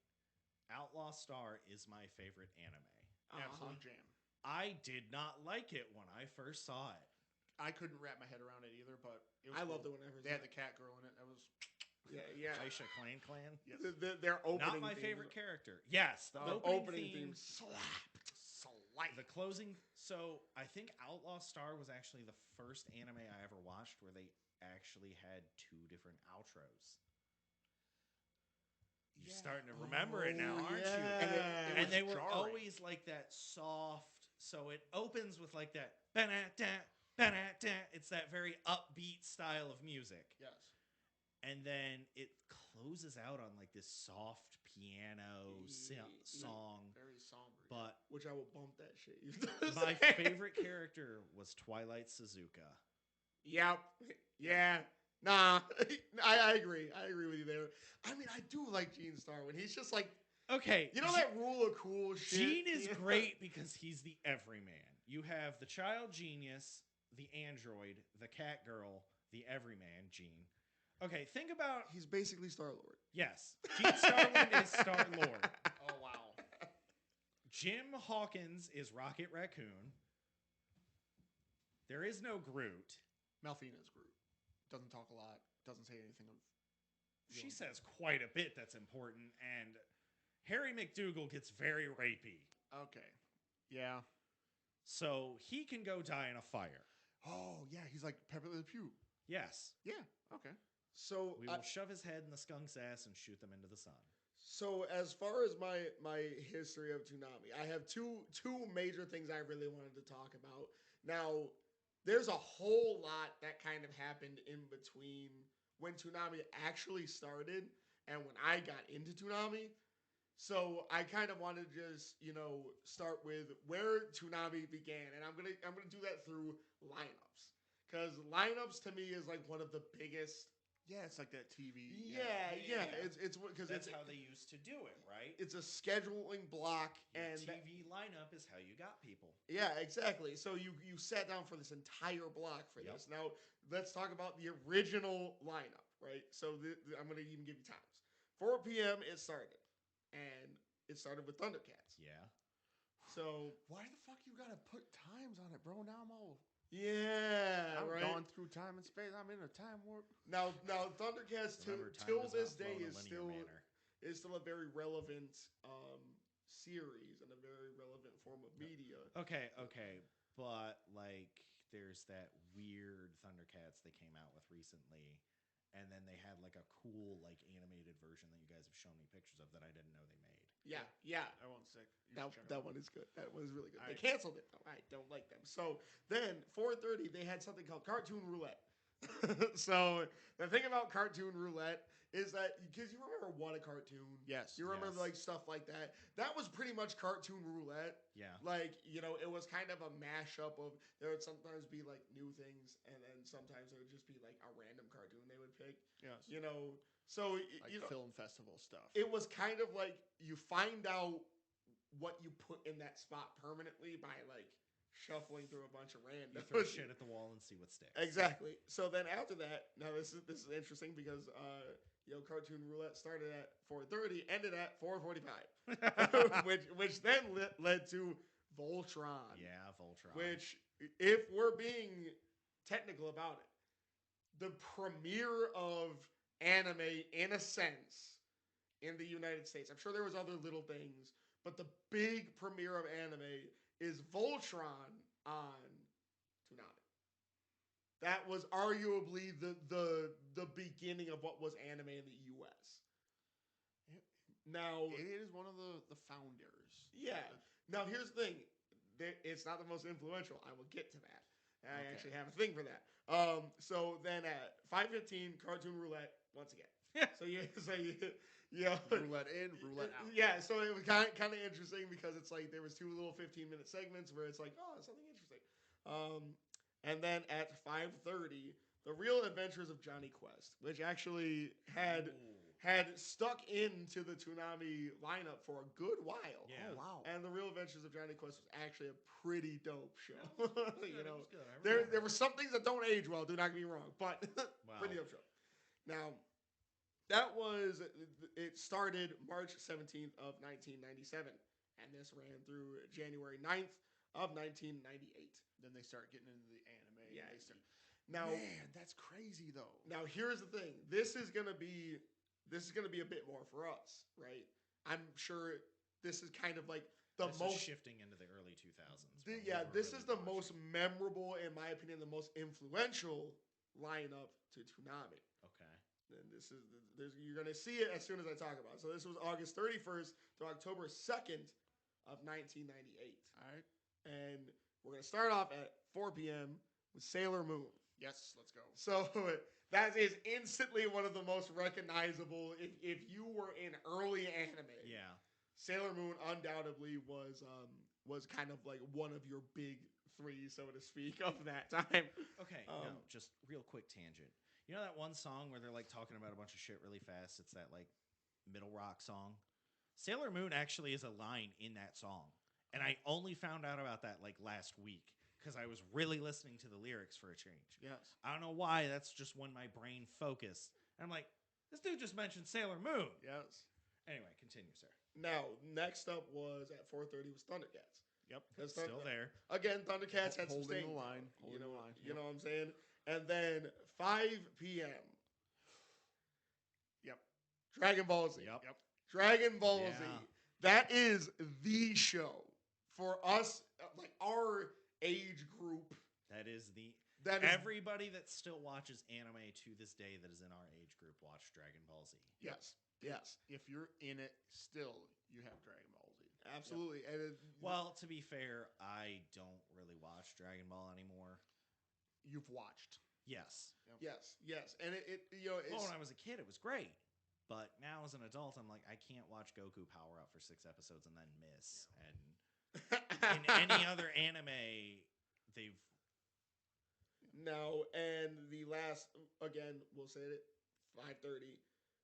Outlaw Star is my favorite anime. Absolute jam. I did not like it when I first saw it. I couldn't wrap my head around it either, but it was I cool. loved it whenever They had the cat girl in it. That was yeah. Aisha Clan. yes. Their opening Not my theme. favorite character. Yes, the The opening theme theme. slapped. The closing. So I think Outlaw Star was actually the first anime I ever watched where they actually had two different outros. You're starting to remember it now, aren't you? And And they were jarring. always like that soft. So it opens with like that. Ba-da-da. It's that very upbeat style of music. Yes. And then it closes out on like this soft piano song. Very somber. But Which I will bump that shit. my favorite character was Twilight Suzuka. Yep. Yeah. Nah. I agree. I agree with you there. I mean, I do like Gene Starr when he's just like Okay, You know that rule of cool shit? Gene is Yeah. great because he's the everyman. You have the child genius, the android, the cat girl, the everyman, Gene. Okay, think about He's basically Star-Lord. yes, Gene Starlin is Star Lord. Oh wow. Jim Hawkins is Rocket Raccoon. There is no Groot. Malfina's Groot. Doesn't talk a lot. Doesn't say anything of. She says quite a bit that's important, and Harry McDougal gets very rapey. Okay. Yeah. So he can go die in a fire. Oh yeah, he's like Pepe Le Pew. Yes. Yeah. Okay. So We will shove his head in the skunk's ass and shoot them into the sun. So as far as my history of Toonami, I have two major things I really wanted to talk about. Now, there's a whole lot that kind of happened in between when Toonami actually started and when I got into Toonami. So I kind of wanted to just, start with where Toonami began, and I'm gonna do that through lineups, because lineups to me is like one of the biggest. Yeah, it's like that TV. Yeah. It's because That's how they used to do it, right? it's a scheduling block, Your and TV lineup is how you got people. yeah, exactly. So you sat down for this entire block for Yep. this. Now let's talk about the original lineup, right? So I'm gonna even give you times. 4 p.m. it started, and it started with Thundercats. Yeah. So Why the fuck you gotta put times on it, bro? Now I'm all. yeah, I'm right. gone through time and space. I'm in a time warp. Now Thundercats Remember, time till does this not flow day in a is linear still manner. a very relevant series and a very relevant form of media. Okay, but like, there's that weird Thundercats they came out with recently, and then they had like a cool like animated version that you guys have shown me pictures of that I didn't know they made. Yeah. That one's sick. You should check it That out. one is good. That one is really good. They I- canceled it though. I don't like them. So then 4:30 they had something called Cartoon Roulette. So the thing about Cartoon Roulette is that because you remember What a Cartoon, Yes. you remember Yes. like stuff like that. That was pretty much Cartoon Roulette. Yeah. Like it was kind of a mashup of there would sometimes be like new things, and then sometimes it would just be like a random cartoon they would pick. Yes. So Like film festival stuff. it was kind of like you find out what you put in that spot permanently by like shuffling through a bunch of random. You throw shit at the wall and see what sticks. Exactly. So then after that, now this is interesting because Cartoon Roulette started at 4:30, ended at 4:45, which then led to Voltron. Yeah, Voltron. Which, if we're being technical about it, the premiere of anime in a sense in the United States. I'm sure there was other little things, but the big premiere of anime is Voltron on Toonami. That was arguably the beginning of what was anime in the U.S. Now, It is one of the founders. yeah. Now, here's the thing. It's not the most influential. I will get to that. I Okay. actually have a thing for that. So then at 5:15, Cartoon Roulette once again. So you Roulette in, roulette out. Yeah, so it was kind of interesting because it's like there was two little 15-minute segments where it's like, oh, something interesting. And then at 5:30, The Real Adventures of Johnny Quest, which actually had stuck into the Toonami lineup for a good while. Yeah. Oh wow. And The Real Adventures of Johnny Quest was actually a pretty dope show. It was good. I there remember. were some things that don't age well, do not get me wrong, but Wow. pretty dope show. Now, it started March 17th of 1997, and this ran through January 9th of 1998. Then they start getting into the anime. Yeah. They start, Now, man, that's crazy though. now here's the thing. This is gonna be a bit more for us, right? I'm sure this is kind of like the This most is shifting into the early 2000s. this is the most memorable, in my opinion, the most influential lineup to Toonami. Okay. And you're gonna see it as soon as I talk about it. So this was August 31st to October 2nd of 1998, All right. and we're gonna start off at 4 p.m. with Sailor Moon. Yes, let's go. So that is instantly one of the most recognizable. If you were in early anime, Yeah. Sailor Moon undoubtedly was kind of like one of your big three, so to speak, of that time. Okay. No, just real quick tangent. You know that one song where they're like talking about a bunch of shit really fast? It's that like middle rock song. Sailor Moon actually is a line in that song. And I only found out about that like last week because I was really listening to the lyrics for a change. Yes. I don't know why. That's just when my brain focused. And I'm like, this dude just mentioned Sailor Moon. Yes. Anyway, continue, sir. Now, next up was at 4:30 was Thundercats. Yep. Still there. Again, Thundercats had some Holding staying the line. power, Holding the line. You know what I'm saying? And then 5 p.m. Yep. Dragon Ball Z. Yep. Dragon Ball Z. Yeah. That is the show for us, like our age group. That is the... That is Everybody that still watches anime to this day that is in our age group watched Dragon Ball Z. yes, yes, If you're in it still, you have Dragon Ball Z. absolutely. And Well, to be fair, I don't really watch Dragon Ball anymore. You've watched. Yes. yes, and it you know, it's, Well, when I was a kid, it was great. But now as an adult, I'm like, I can't watch Goku power up for 6 episodes and then miss. And in any other anime, they've... No, and the last, again, we'll say it, 5:30,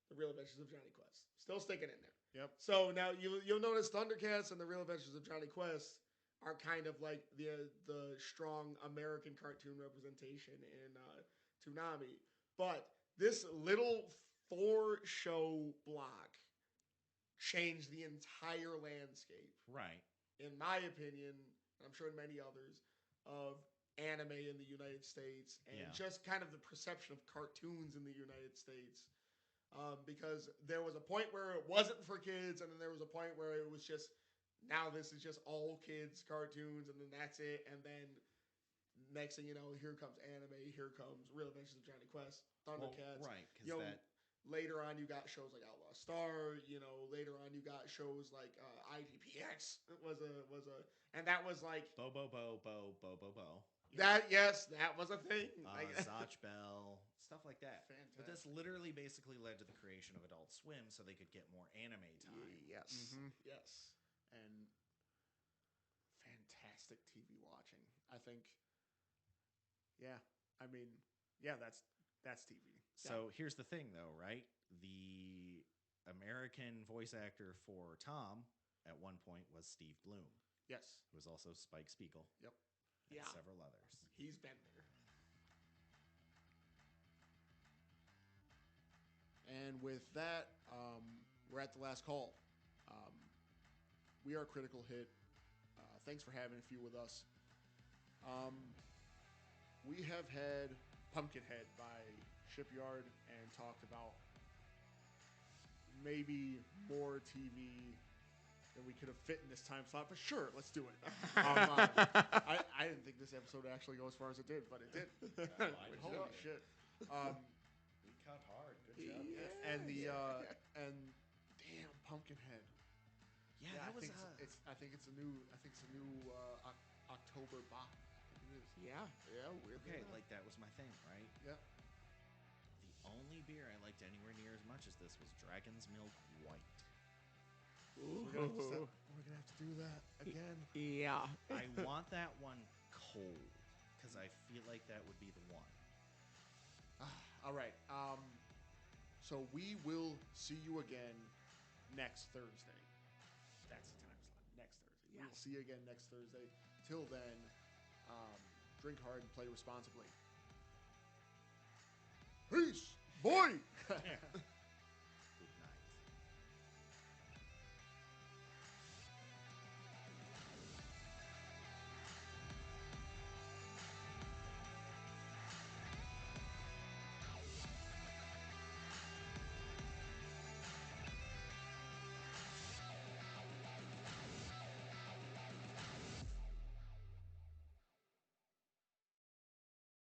The Real Adventures of Johnny Quest. Still sticking in there. Yep. So now you'll notice Thundercats and The Real Adventures of Johnny Quest are kind of like the strong American cartoon representation in Toonami. But this little 4-show block changed the entire landscape, Right. in my opinion, and I'm sure in many others, of anime in the United States and Yeah. just kind of the perception of cartoons in the United States. Because there was a point where it wasn't for kids, and then there was a point where it was just, now this is just all kids cartoons, and then that's it. And then next thing you know, here comes anime, here comes Real Adventures of Johnny Quest, Thundercats. Well, right, You because know, that... later on, you got shows like Outlaw Star. You know, later on, you got shows like IDPX was a, and that was like Bo, bo, bo, bo, bo, bo, bo. that. Yes, that was a thing. Zach Bell, stuff like that. But this literally basically led to the creation of Adult Swim so they could get more anime time. Yes, Mhm. yes. And fantastic TV watching. I think. Yeah. I mean, yeah, that's TV. So here's the thing, though, right? The American voice actor for Tom at one point was Steve Bloom, Yes. who was also Spike Spiegel. Yep. And Yeah. several others. He's been there. And with that, we're at the last call. We are Critical Hit. Thanks for having a few with us. We have had Pumpkinhead by Shipyard and talked about maybe more TV than we could have fit in this time slot, but sure, let's do it. I didn't think this episode would actually go as far as it did, but it did. Holy shit. We cut hard. Good job. Yeah. And damn, Pumpkinhead. Yeah, I that was... think it's a new October bop. It is. Yeah. Weird. Okay, like that was my thing, right? Yeah. The only beer I liked anywhere near as much as this was Dragon's Milk White. We're gonna have to do that again. Yeah. I want that one cold because I feel like that would be the one. All right. So we will see you again next Thursday. That's the time slot. Next Thursday. We will see you again next Thursday. Till then, drink hard and play responsibly. Peace, boy.